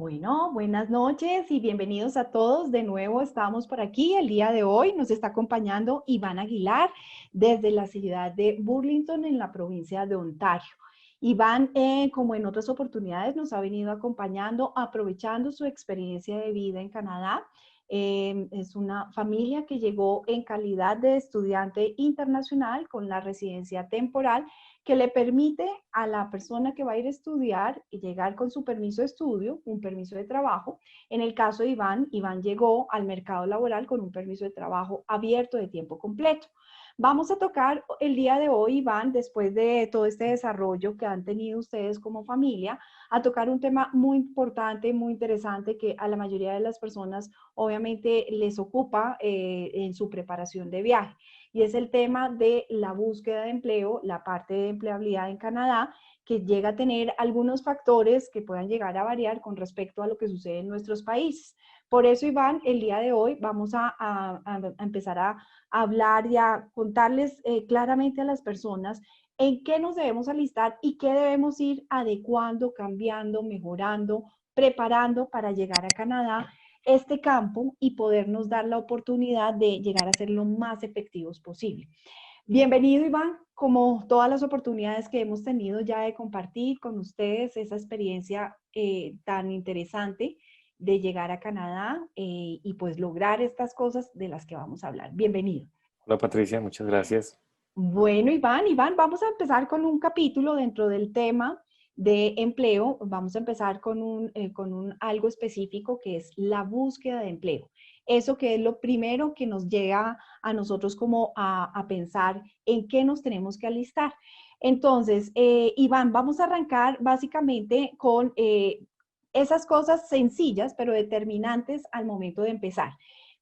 Bueno, buenas noches y bienvenidos a todos. De nuevo estamos por aquí. El día de hoy nos está acompañando Iván Aguilar desde la ciudad de Burlington en la provincia de Ontario. Iván, como en otras oportunidades, nos ha venido acompañando, aprovechando su experiencia de vida en Canadá. Es una familia que llegó en calidad de estudiante internacional con la residencia temporal que le permite a la persona que va a ir a estudiar y llegar con su permiso de estudio, un permiso de trabajo. En el caso de Iván, Iván llegó al mercado laboral con un permiso de trabajo abierto de tiempo completo. Vamos a tocar el día de hoy, Iván, después de todo este desarrollo que han tenido ustedes como familia, a tocar un tema muy importante, muy interesante que a la mayoría de las personas obviamente les ocupa en su preparación de viaje. Y es el tema de la búsqueda de empleo, la parte de empleabilidad en Canadá, que llega a tener algunos factores que puedan llegar a variar con respecto a lo que sucede en nuestros países. Por eso, Iván, el día de hoy vamos a empezar a hablar y a contarles claramente a las personas en qué nos debemos alistar y qué debemos ir adecuando, cambiando, mejorando, preparando para llegar a Canadá este campo y podernos dar la oportunidad de llegar a ser lo más efectivos posible. Bienvenido, Iván, como todas las oportunidades que hemos tenido ya de compartir con ustedes esa experiencia tan interesante de llegar a Canadá y pues lograr estas cosas de las que vamos a hablar. Bienvenido. Hola Patricia, muchas gracias. Bueno, Iván, vamos a empezar con un capítulo dentro del tema de empleo. Vamos a empezar con algo específico que es la búsqueda de empleo. Eso que es lo primero que nos llega a nosotros como a pensar en qué nos tenemos que alistar. Entonces, Iván, vamos a arrancar básicamente con esas cosas sencillas, pero determinantes al momento de empezar.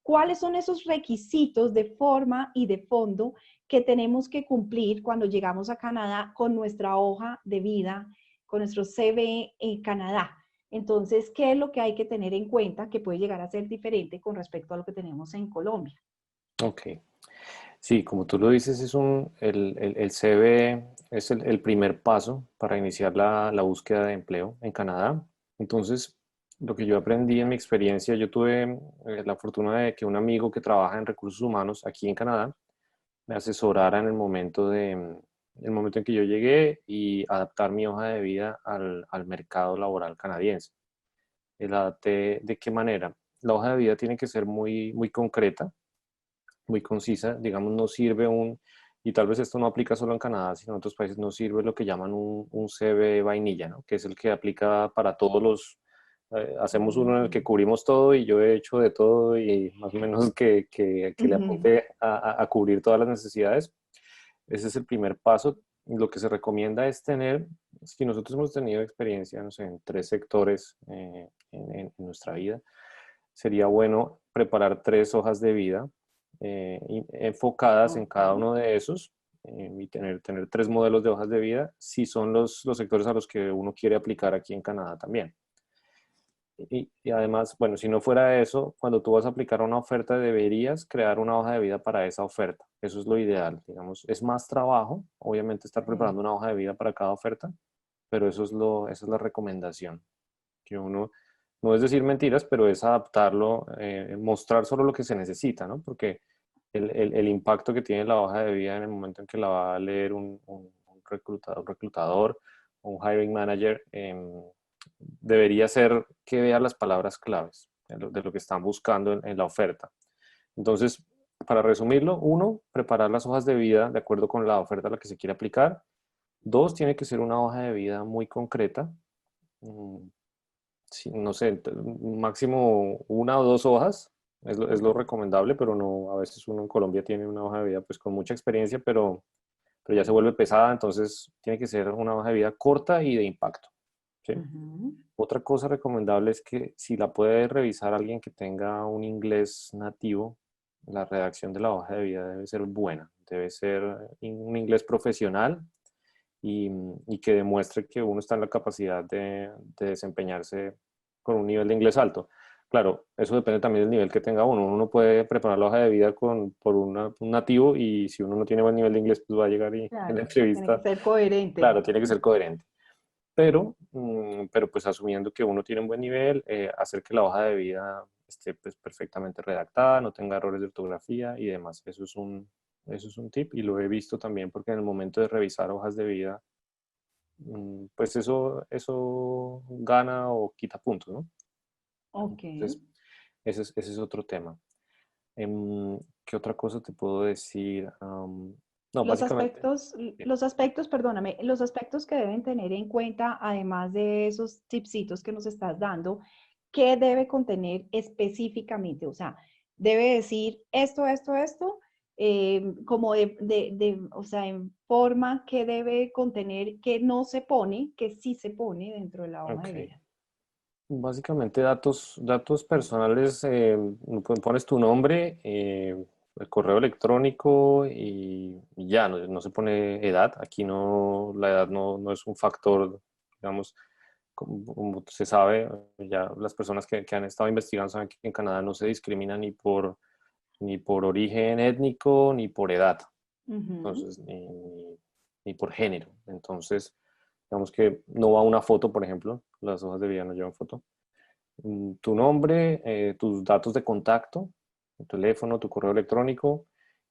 ¿Cuáles son esos requisitos de forma y de fondo que tenemos que cumplir cuando llegamos a Canadá con nuestra hoja de vida, con nuestro CV en Canadá? Entonces, ¿qué es lo que hay que tener en cuenta que puede llegar a ser diferente con respecto a lo que tenemos en Colombia? Ok. Sí, como tú lo dices, el CV es el primer paso para iniciar la búsqueda de empleo en Canadá. Entonces, lo que yo aprendí en mi experiencia, yo tuve la fortuna de que un amigo que trabaja en recursos humanos aquí en Canadá me asesorara en el momento en que yo llegué y adaptar mi hoja de vida al mercado laboral canadiense. ¿La adapté de qué manera? La hoja de vida tiene que ser muy concreta, muy concisa, digamos, no sirve y tal vez esto no aplica solo en Canadá, sino en otros países, no sirve lo que llaman un CV vainilla, ¿no? Que es el que aplica para todos hacemos uno en el que cubrimos todo y yo he hecho de todo y más o menos que le apunte a cubrir todas las necesidades. Ese es el primer paso. Lo que se recomienda es tener, si nosotros hemos tenido experiencia, no sé, en tres sectores en nuestra vida, sería bueno preparar tres hojas de vida enfocadas en cada Ok. uno de esos y tener tres modelos de hojas de vida si son los sectores a los que uno quiere aplicar aquí en Canadá también. Y además, bueno, si no fuera eso, cuando tú vas a aplicar una oferta, deberías crear una hoja de vida para esa oferta. Eso es lo ideal, digamos. Es más trabajo, obviamente, estar Sí. preparando una hoja de vida para cada oferta, pero esa es la recomendación. Que uno, no es decir mentiras, pero es adaptarlo, mostrar solo lo que se necesita, ¿no? Porque el impacto que tiene la hoja de vida en el momento en que la va a leer un reclutador o un hiring manager, debería ser que vea las palabras claves de lo que están buscando en la oferta. Entonces, para resumirlo, uno, preparar las hojas de vida de acuerdo con la oferta a la que se quiere aplicar. Dos, tiene que ser una hoja de vida muy concreta. Sí, no sé, máximo una o dos hojas es lo recomendable, pero no, a veces uno en Colombia tiene una hoja de vida pues con mucha experiencia, pero ya se vuelve pesada, entonces tiene que ser una hoja de vida corta y de impacto, ¿sí? Ujú. Otra cosa recomendable es que si la puede revisar alguien que tenga un inglés nativo, la redacción de la hoja de vida debe ser buena, debe ser un inglés profesional y que demuestre que uno está en la capacidad de desempeñarse con un nivel de inglés alto. Claro, eso depende también del nivel que tenga uno. Uno no puede preparar la hoja de vida por un nativo y si uno no tiene buen nivel de inglés, pues va a llegar y en la Claro, tiene que entrevista, ser coherente. claro, tiene que ser coherente. pero pues asumiendo que uno tiene un buen nivel, hacer que la hoja de vida esté pues, perfectamente redactada, no tenga errores de ortografía y demás. Eso es un tip y lo he visto también porque en el momento de revisar hojas de vida, pues eso gana o quita puntos, ¿no? Ok. Entonces, ese es otro tema. ¿Qué otra cosa te puedo decir? No, básicamente, sí. Los aspectos, perdóname, los aspectos que deben tener en cuenta, además de esos tipsitos que nos estás dando, ¿qué debe contener específicamente? O sea, debe decir esto, como o sea, en forma que debe contener, que no se pone, que sí se pone dentro de la hoja de Ok. vida. Básicamente datos personales, pones tu nombre, el correo electrónico y ya, no se pone edad. Aquí no, la edad no es un factor, digamos, como se sabe, ya las personas que han estado investigando saben que en Canadá no se discrimina ni por origen étnico ni por edad, Ujú. entonces, ni por género. Entonces, digamos que no va una foto, por ejemplo, las hojas de vida no llevan foto. Tu nombre, tus datos de contacto, tu teléfono, tu correo electrónico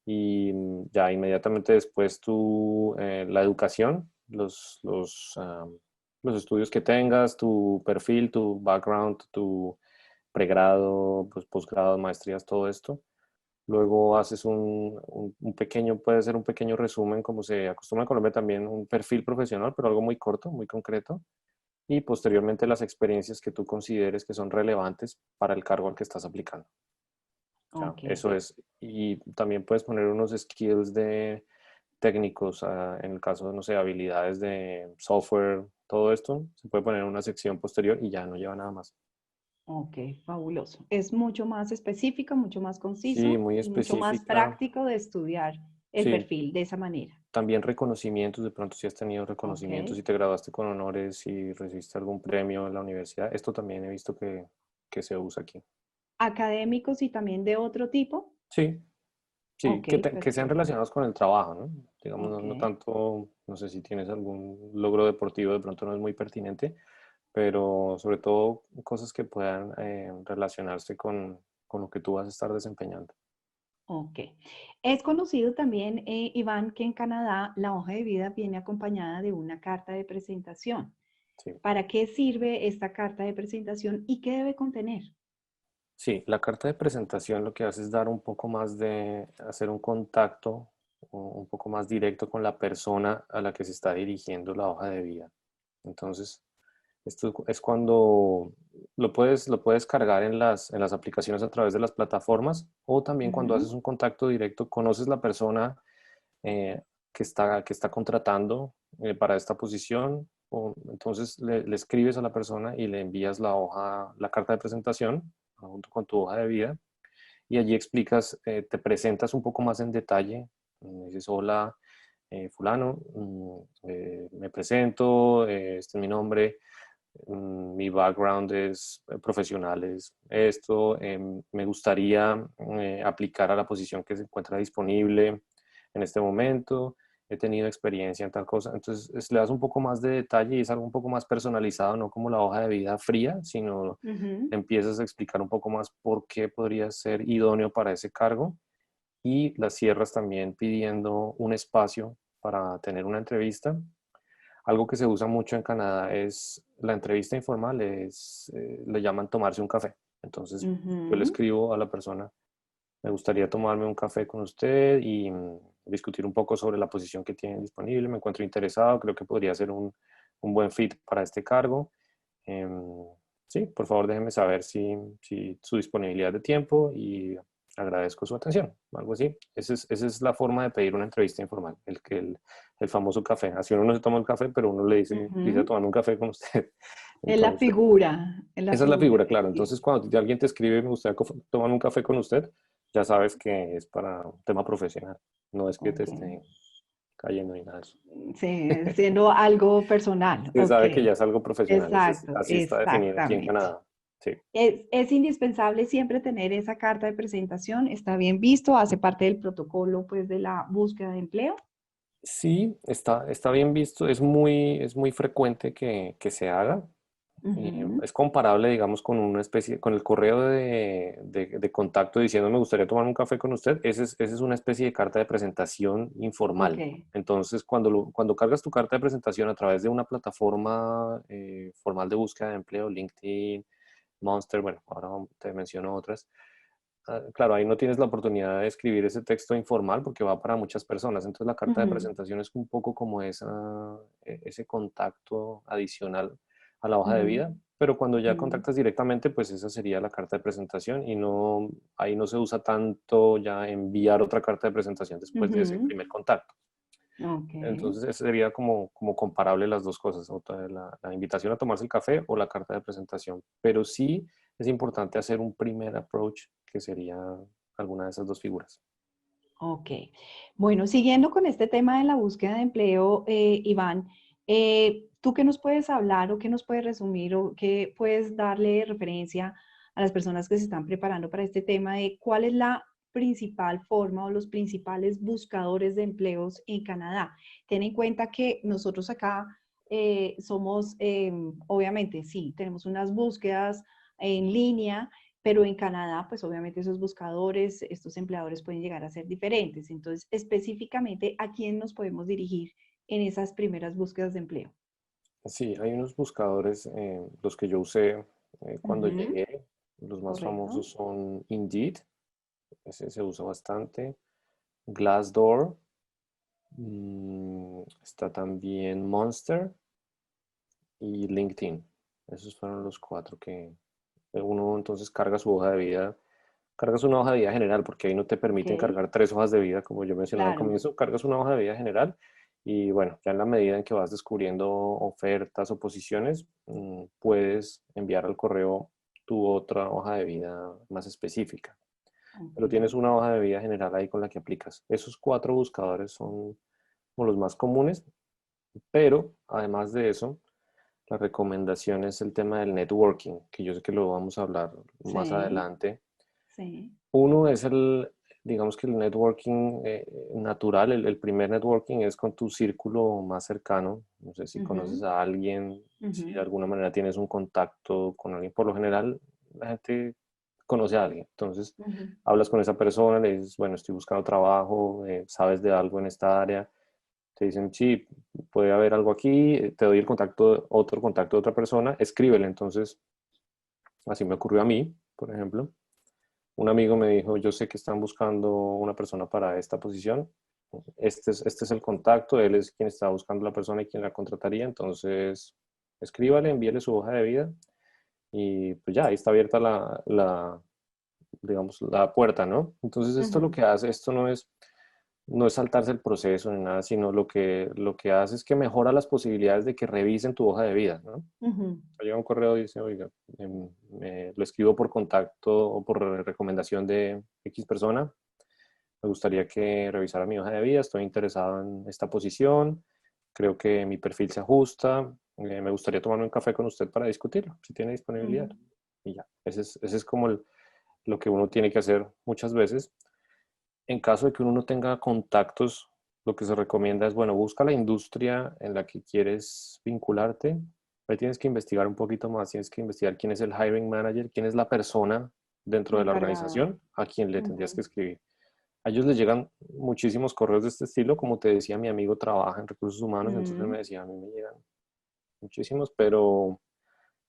y ya inmediatamente después la educación, los estudios que tengas, tu perfil, tu background, tu pregrado, pues, posgrado, maestrías, todo esto. Luego haces un pequeño, puede ser un pequeño resumen, como se acostumbra en Colombia también, un perfil profesional, pero algo muy corto, muy concreto y posteriormente las experiencias que tú consideres que son relevantes para el cargo al que estás aplicando. ¿Ya? Ok. Eso es. Y también puedes poner unos skills de técnicos, en el caso, no sé, habilidades de software, todo esto, se puede poner en una sección posterior y ya no lleva nada más. Ok, fabuloso. Es mucho más específico, mucho más Sí, conciso muy y mucho más específica. práctico de estudiar el Sí, perfil de esa manera. también reconocimientos, de pronto si has tenido Ok. reconocimientos, si te graduaste con honores, si recibiste algún premio en la universidad, esto también he visto que se usa aquí. Académicos y también de otro tipo. Sí, sí, Ok, que sean perfecto. relacionados con el trabajo, ¿no? Digamos, Ok. no tanto, no sé si tienes algún logro deportivo, de pronto no es muy pertinente, pero sobre todo cosas que puedan relacionarse con lo que tú vas a estar desempeñando. Ok. Es conocido también, Iván, que en Canadá la hoja de vida viene acompañada de una carta de presentación. Sí. ¿Para qué sirve esta carta de presentación y qué debe contener? Sí, la carta de presentación lo que hace es dar un poco más hacer un contacto un poco más directo con la persona a la que se está dirigiendo la hoja de vida. Entonces, esto es cuando lo puedes cargar en las aplicaciones a través de las plataformas o también cuando Ujú. haces un contacto directo, conoces la persona eh, que está contratando para esta posición, entonces le escribes a la persona y le envías la carta de presentación junto con tu hoja de vida y allí explicas, te presentas un poco más en detalle, dices, hola, fulano, me presento, este es mi nombre, mi background es profesional, es esto, me gustaría aplicar a la posición que se encuentra disponible en este momento, he tenido experiencia en tal cosa, entonces le das un poco más de detalle y es algo un poco más personalizado, no como la hoja de vida fría, sino Ujú. empiezas a explicar un poco más por qué podría ser idóneo para ese cargo y las cierras también pidiendo un espacio para tener una entrevista. Algo que se usa mucho en Canadá es la entrevista informal, le llaman tomarse un café. Entonces yo le Ujú. escribo a la persona, me gustaría tomarme un café con usted y discutir un poco sobre la posición que tiene disponible. Me encuentro interesado, creo que podría ser un buen fit para este cargo. Em, sí, por favor déjeme saber si su disponibilidad de tiempo y agradezco su atención, algo así. Esa es la forma de pedir una entrevista informal, el famoso café. Así uno no se toma el café, pero uno le dice, quisiera Ujú. tomar un café con usted. Es la Entonces, figura, es la esa es la figura figura, que claro. sí. Entonces, cuando alguien te escribe, me gustaría tomar un café con usted, ya sabes que es para un tema profesional. No es que te Ok. esté cayendo ni nada de eso. Sí, siendo algo personal. Se Ok. sabe que ya es algo profesional. Exacto, Así está definido aquí en exactamente. Canadá. Sí. Es indispensable siempre tener esa carta de presentación. Está bien visto, hace parte del protocolo, pues, de la búsqueda de empleo. Sí, está bien visto, es muy frecuente que se haga. Ujú. Es comparable, digamos, con una especie, con el correo de contacto diciendo me gustaría tomar un café con usted. Esa es una especie de carta de presentación Ok. informal. Entonces, cuando cargas tu carta de presentación a través de una plataforma formal de búsqueda de empleo, LinkedIn, Monster, bueno, ahora te menciono otras. Claro, ahí no tienes la oportunidad de escribir ese texto informal porque va para muchas personas. Entonces, la carta de Ujú, presentación es un poco como ese contacto adicional a la hoja de ujú, vida, pero cuando ya ujú. contactas directamente, pues esa sería la carta de presentación y no, ahí no se usa tanto ya enviar otra carta de presentación después de ese Ujú. primer contacto. Ok, Entonces, ese sería como comparable las dos cosas, o la invitación a tomarse el café o la carta de presentación. Pero sí es importante hacer un primer approach, que sería alguna de esas dos figuras. ok. Bueno, siguiendo con este tema de la búsqueda de empleo, Iván, ¿tú qué nos puedes hablar o qué nos puedes resumir o qué puedes darle referencia a las personas que se están preparando para este tema de cuál es la principal forma o los principales buscadores de empleos en Canadá? Ten en cuenta que nosotros acá somos, obviamente, sí, tenemos unas búsquedas en línea, pero en Canadá, pues obviamente esos buscadores, estos empleadores pueden llegar a ser diferentes. Entonces, específicamente, ¿a quién nos podemos dirigir en esas primeras búsquedas de empleo? Sí, hay unos buscadores, los que yo usé cuando Ujú, llegué. Los más correcto. famosos son Indeed, ese se usa bastante. Glassdoor, está también Monster y LinkedIn. Esos fueron los cuatro que uno entonces carga su hoja de vida. Cargas una hoja de vida general, porque ahí no te Ok, permiten cargar tres hojas de vida, como yo mencionaba al claro. comienzo. Cargas una hoja de vida general y bueno, ya en la medida en que vas descubriendo ofertas o posiciones, puedes enviar al correo tu otra hoja de vida más específica. Ok. Pero tienes una hoja de vida general ahí con la que aplicas. Esos cuatro buscadores son como los más comunes, pero además de eso, la recomendación es el tema del networking, que yo sé que lo vamos a hablar más Sí, adelante. sí. Uno es digamos que el networking natural, el primer networking es con tu círculo más cercano. No sé si conoces Ujú, a alguien, si de ujú, alguna manera tienes un contacto con alguien. Por lo general, la gente conoce a alguien. Entonces, ujú, hablas con esa persona, le dices, bueno, estoy buscando trabajo, sabes de algo en esta área. Te dicen, sí, puede haber algo aquí, te doy el contacto, otro contacto de otra persona, escríbele. Entonces, así me ocurrió a mí, por ejemplo. Un amigo me dijo, yo sé que están buscando una persona para esta posición. Este es el contacto, él es quien está buscando la persona y quien la contrataría. Entonces, escríbale, envíele su hoja de vida y pues ya, ahí está abierta digamos, la puerta, ¿no? Entonces, esto lo ujú, que hace, esto no es saltarse el proceso ni nada, sino lo que hace es que mejora las posibilidades de que revisen tu hoja de vida, ¿no? ujú, Llega un correo y dice, oiga, lo escribo por contacto o por recomendación de X persona. Me gustaría que revisara mi hoja de vida. Estoy interesado en esta posición. Creo que mi perfil se ajusta. Me gustaría tomarme un café con usted para discutirlo, si tiene disponibilidad. ujú, Y ya, ese es como lo que uno tiene que hacer muchas veces. En caso de que uno no tenga contactos, lo que se recomienda es, bueno, busca la industria en la que quieres vincularte. Ahí tienes que investigar un poquito más, tienes que investigar quién es el hiring manager, quién es la persona dentro de la encargada. organización a quien le tendrías que Ujú, escribir. A ellos les llegan muchísimos correos de este estilo, como te decía, mi amigo trabaja en recursos humanos, entonces él me ujú, decía, a mí me llegan muchísimos, pero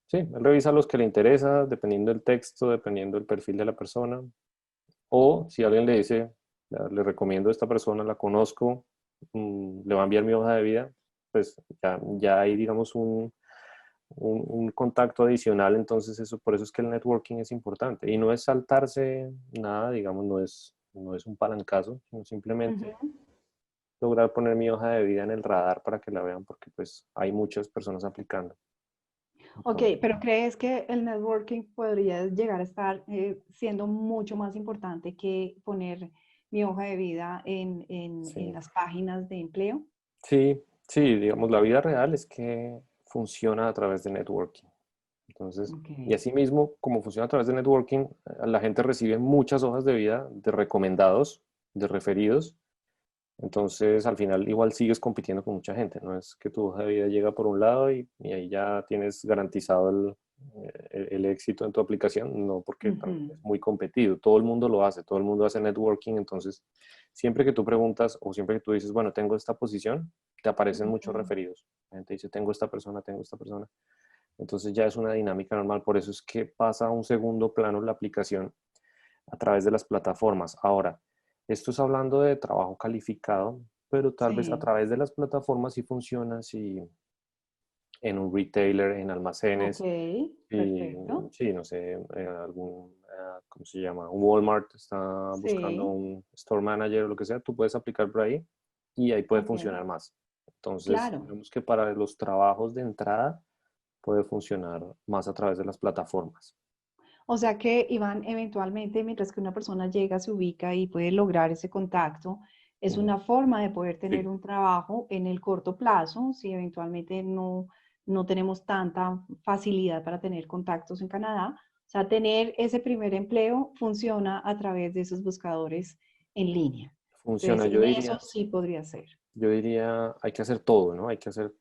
sí, él revisa los que le interesa, dependiendo del texto, dependiendo del perfil de la persona. O si alguien le dice, le recomiendo a esta persona, la conozco, le va a enviar mi hoja de vida, pues ya hay, digamos, un contacto adicional. Entonces, eso, por eso es que el networking es importante. Y no es saltarse nada, digamos, no es un palancazo, sino simplemente ujú. lograr poner mi hoja de vida en el radar para que la vean, porque pues hay muchas personas aplicando. Ok, Entonces, pero ¿crees que el networking podría llegar a estar siendo mucho más importante que poner mi hoja de vida en sí. las páginas de empleo? Sí, sí, digamos, la vida real es que funciona a través de networking. Entonces, Ok. y asimismo, como funciona a través de networking, la gente recibe muchas hojas de vida de recomendados, de referidos. Entonces, al final, igual sigues compitiendo con mucha gente. No es que tu hoja de vida llega por un lado y ahí ya tienes garantizado el éxito en tu aplicación. No, porque también Ujú. es muy competido. Todo el mundo lo hace, todo el mundo hace networking. Entonces, siempre que tú preguntas o siempre que tú dices, bueno, tengo esta posición, te aparecen muchos Ujú. referidos. La gente dice, tengo esta persona, tengo esta persona. Entonces, ya es una dinámica normal. Por eso es que pasa a un segundo plano la aplicación a través de las plataformas. Ahora, esto es hablando de trabajo calificado, pero tal vez a Sí, través de las plataformas sí funciona si en un retailer, en ok, almacenes, y perfecto. sí, no sé, algún, ¿cómo se llama? Un Walmart está buscando Sí, un store manager o lo que sea, tú puedes aplicar por ahí y ahí puede ok, funcionar más. Entonces, claro. digamos que para los trabajos de entrada puede funcionar más a través de las plataformas. O sea que, Iván, eventualmente, mientras que una persona llega, se ubica y puede lograr ese contacto, es Ujú. una forma de poder tener Sí, un trabajo en el corto plazo, si eventualmente no tenemos tanta facilidad para tener contactos en Canadá. O sea, tener ese primer empleo funciona a través de esos buscadores en línea. funciona. Entonces, en eso sí podría ser. Yo diría, hay que hacer todo, ¿no? Hay que hacer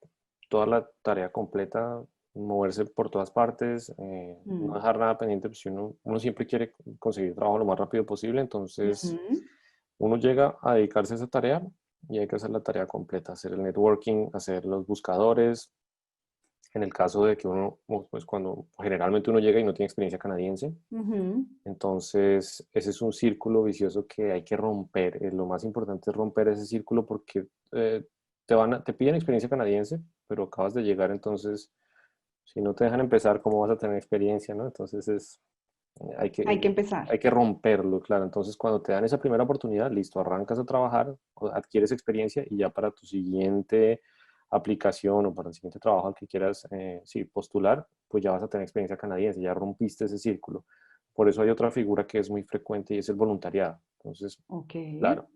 toda la tarea completa, moverse por todas partes, no Mm. dejar nada pendiente, pues si uno siempre quiere conseguir trabajo lo más rápido posible, entonces Ujú, uno llega a dedicarse a esa tarea y hay que hacer la tarea completa, hacer el networking, hacer los buscadores. En el caso de que uno, pues cuando generalmente uno llega y no tiene experiencia canadiense, ujú. entonces ese es un círculo vicioso que hay que romper. Lo más importante es romper ese círculo porque te piden experiencia canadiense, pero acabas de llegar, entonces si no te dejan empezar, ¿cómo vas a tener experiencia, no? Entonces hay Hay que que, empezar. hay que romperlo, claro. Entonces cuando te dan esa primera oportunidad, listo, arrancas a trabajar, adquieres experiencia y ya para tu siguiente aplicación o para el siguiente trabajo al que quieras sí, postular, pues ya vas a tener experiencia canadiense, ya rompiste ese círculo. Por eso hay otra figura que es muy frecuente y es el voluntariado. Entonces, Ok. claro,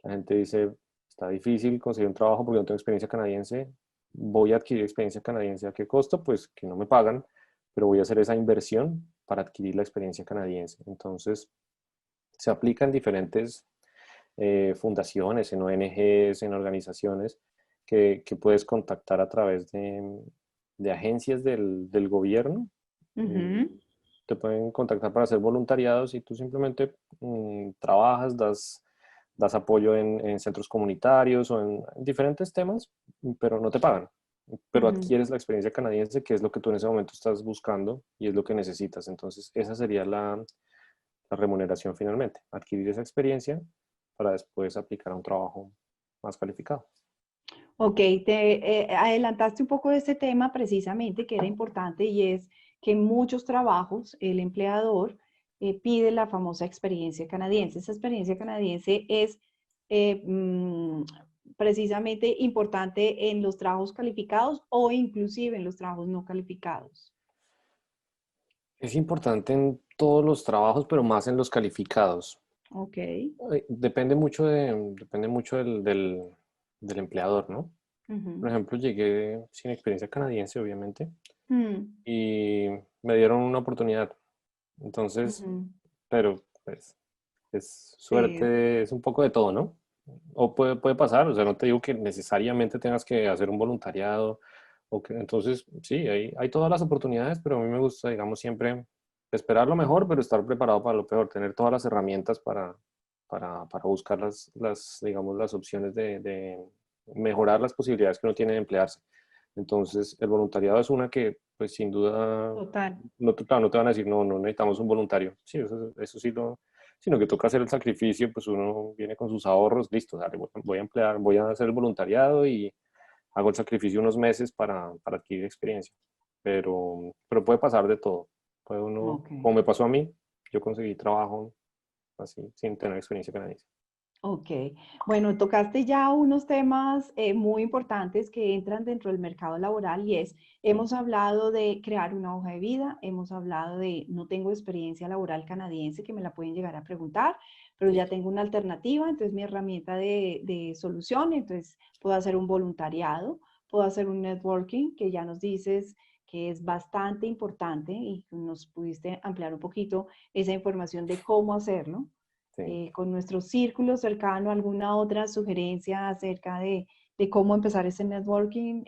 la gente dice, está difícil conseguir un trabajo porque no tengo experiencia canadiense, voy a adquirir experiencia canadiense. ¿A qué costo? Pues que no me pagan, pero voy a hacer esa inversión para adquirir la experiencia canadiense. Entonces, se aplica en diferentes fundaciones, en ONGs, en organizaciones que puedes contactar a través de agencias del gobierno. Ujú. Te pueden contactar para hacer voluntariados y tú simplemente trabajas, das apoyo en centros comunitarios o en diferentes temas, pero no te pagan. Pero Ujú. adquieres la experiencia canadiense, que es lo que tú en ese momento estás buscando y es lo que necesitas. Entonces, esa sería la remuneración finalmente, adquirir esa experiencia para después aplicar a un trabajo más calificado. Ok, te adelantaste un poco de este tema precisamente que era importante y es que en muchos trabajos el empleador pide la famosa experiencia canadiense. Esa experiencia canadiense es eh, mm, precisamente importante en los trabajos calificados o inclusive en los trabajos no calificados. Es importante en todos los trabajos, pero más en los calificados. Ok. Depende mucho del empleador, ¿no? Por Ujú. ejemplo, llegué sin experiencia canadiense, obviamente, Mm. y me dieron una oportunidad. Entonces, Ujú. pero pues es Sí, suerte, es un poco de todo, ¿no? O puede pasar, o sea, no te digo que necesariamente tengas que hacer un voluntariado, entonces sí, hay todas las oportunidades, pero a mí me gusta, digamos, siempre esperar lo mejor, pero estar preparado para lo peor, tener todas las herramientas para buscar digamos, las opciones de mejorar las posibilidades que uno tiene de emplearse. Entonces, el voluntariado es una que, pues sin duda, total. claro, no te van a decir, no, no necesitamos un voluntario. Sí, eso sí sino que toca hacer el sacrificio, pues uno viene con sus ahorros, listo, dale, voy a hacer el voluntariado y hago el sacrificio unos meses para adquirir experiencia. Pero puede pasar de todo. Puede uno, Ok. como me pasó a mí, yo conseguí trabajo así, sin tener experiencia canadiense. Ok, bueno, tocaste ya unos temas muy importantes que entran dentro del mercado laboral y es, Mm. hemos hablado de crear una hoja de vida, hemos hablado de no tengo experiencia laboral canadiense que me la pueden llegar a preguntar, pero ya tengo una alternativa, entonces mi herramienta de solución, entonces puedo hacer un voluntariado, puedo hacer un networking que ya nos dices que es bastante importante y nos pudiste ampliar un poquito esa información de cómo hacerlo. sí. con nuestro círculo cercano, alguna otra sugerencia acerca de cómo empezar ese networking,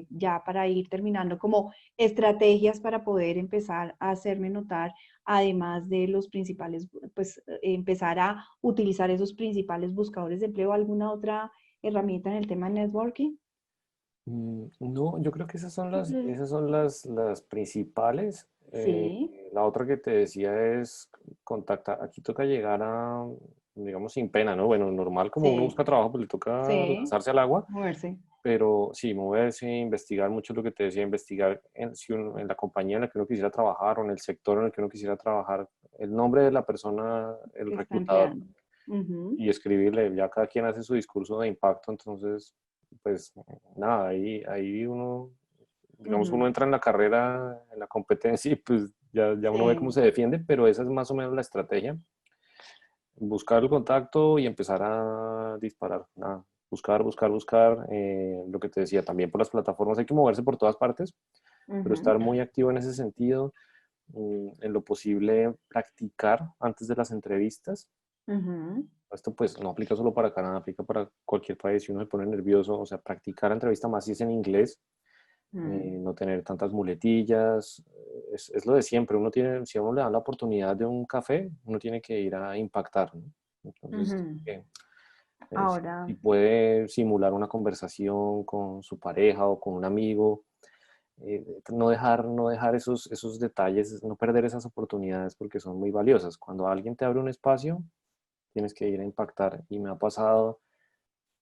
ya para ir terminando, como estrategias para poder empezar a hacerme notar, además de los principales, pues empezar a utilizar esos principales buscadores de empleo, alguna otra herramienta en el tema de networking. No, yo creo que Ujú. esas son las principales. Sí, La otra que te decía es contactar, aquí toca llegar a, digamos, sin pena, ¿no? Bueno, normal como uno busca sí, trabajo, pues le toca sí, lanzarse al agua, moverse. pero sí, moverse, investigar mucho lo que te decía, investigar en la compañía en la que uno quisiera trabajar o en el sector en el que uno quisiera trabajar, el nombre de la persona, el Que está reclutador, empleando. Ujú, y escribirle, ya cada quien hace su discurso de impacto, entonces, pues nada, ahí uno, digamos, uno ujú. entra en la carrera, en la competencia y pues ya uno ve cómo Sí. se defiende, pero esa es más o menos la estrategia, buscar el contacto y empezar a disparar, nada, buscar, lo que te decía, también por las plataformas hay que moverse por todas partes, pero Ujú, estar muy activo en ese sentido, en lo posible practicar antes de las entrevistas. ujú, Esto pues no aplica solo para Canadá, aplica para cualquier país. Si uno se pone nervioso, o sea, practicar la entrevista más si es en inglés, ujú, no tener tantas muletillas, es lo de siempre. Uno tiene, si a uno le dan la oportunidad de un café, uno tiene que ir a impactar, ¿no? Entonces, ujú. si Ahora, puede simular una conversación con su pareja o con un amigo, no dejar esos detalles, no perder esas oportunidades porque son muy valiosas. Cuando alguien te abre un espacio, tienes que ir a impactar. Y me ha pasado,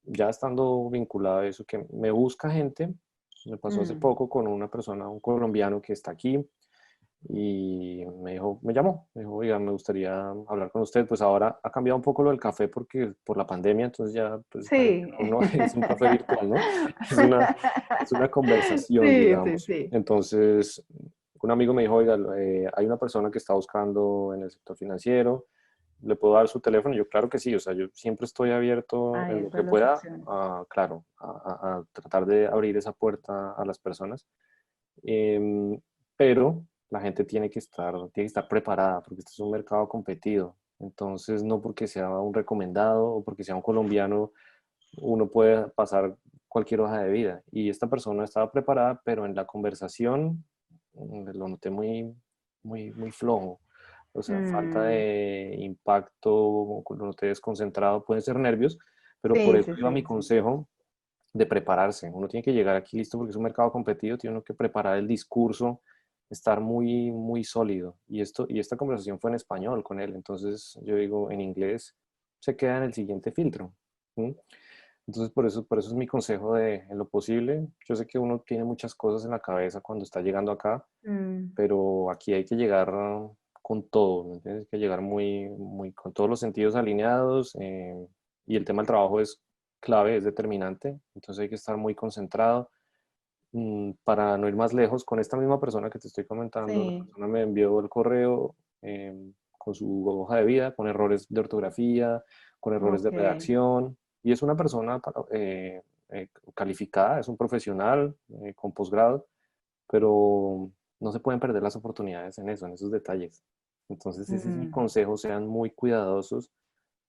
ya estando vinculado a eso, que me busca gente. Me pasó hace mm, poco con una persona, un colombiano que está aquí, y me llamó, me dijo, oiga, me gustaría hablar con usted. Pues ahora ha cambiado un poco lo del café porque por la pandemia, entonces ya pues la gente sí. no es un café virtual, ¿no? Es una, es una conversación, Sí, sí, digamos. sí. Entonces, un amigo me dijo, oiga, hay una persona que está buscando en el sector financiero, ¿le puedo dar su teléfono? Yo, claro que sí, o sea, yo siempre estoy abierto Ahí en lo están que las pueda, opciones. claro, a tratar de abrir esa puerta a las personas. Em, pero la gente tiene que estar preparada porque este es un mercado competido. Entonces, no porque sea un recomendado o porque sea un colombiano, uno puede pasar cualquier hoja de vida. Y esta persona estaba preparada, pero en la conversación lo noté muy, muy, muy flojo. O sea, falta Mm, de impacto, lo noté desconcentrado, pueden ser nervios, pero por sí, eso sí, iba mi sí, sí. consejo de prepararse. Uno tiene que llegar aquí listo porque es un mercado competido, tiene uno que preparar el discurso, estar muy, muy sólido. Y esta conversación fue en español con él, entonces yo digo, en inglés se queda en el siguiente filtro. ¿Sí? Entonces, por eso es mi consejo de, en lo posible, yo sé que uno tiene muchas cosas en la cabeza cuando está llegando acá, Mm, pero aquí hay que llegar con todo, ¿me entiendes? Hay que llegar muy, muy, con todos los sentidos alineados, y el tema del trabajo es clave, es determinante, entonces hay que estar muy concentrado. Para no ir más lejos, con esta misma persona que te estoy comentando, la sí, persona me envió el correo con su hoja de vida, con errores de ortografía, con errores de ok. redacción, y es una persona calificada, es un profesional con posgrado, pero no se pueden perder las oportunidades en eso, en esos detalles. Entonces, ese es mi Mm, consejo, sean muy cuidadosos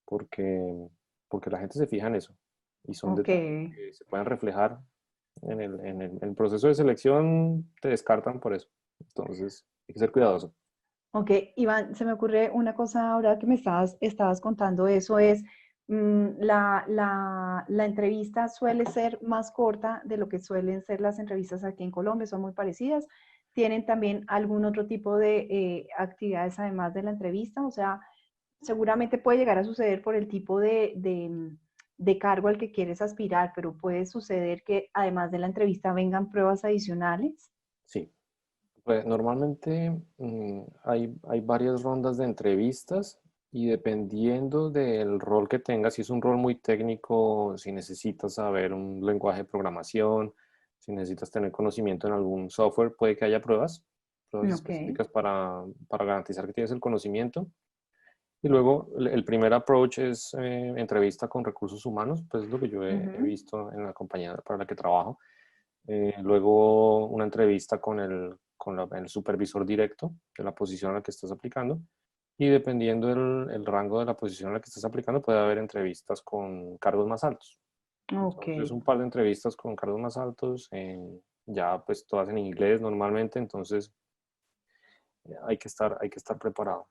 porque, porque la gente se fija en eso y son ok. detalles que se pueden reflejar en el proceso de selección, te descartan por eso. Entonces, hay que ser cuidadoso. Ok, Iván, se me ocurre una cosa ahora que me estabas contando eso, es la entrevista suele ser más corta de lo que suelen ser las entrevistas aquí en Colombia, son muy parecidas. ¿Tienen también algún otro tipo de actividades además de la entrevista? O sea, seguramente puede llegar a suceder por el tipo de cargo al que quieres aspirar, pero puede suceder que además de la entrevista vengan pruebas adicionales. Sí, pues normalmente hay varias rondas de entrevistas y dependiendo del rol que tengas, si es un rol muy técnico, si necesitas saber un lenguaje de programación, si necesitas tener conocimiento en algún software, puede que haya pruebas Ok. específicas para garantizar que tienes el conocimiento. Y luego el primer approach es entrevista con recursos humanos, pues es lo que yo he Ujú. visto en la compañía para la que trabajo. Luego una entrevista con el supervisor directo de la posición a la que estás aplicando. Y dependiendo el rango de la posición a la que estés aplicando, puede haber entrevistas con cargos más altos. Ok. Entonces, un par de entrevistas con cargos más altos, ya pues todas en inglés normalmente, entonces hay que estar preparado.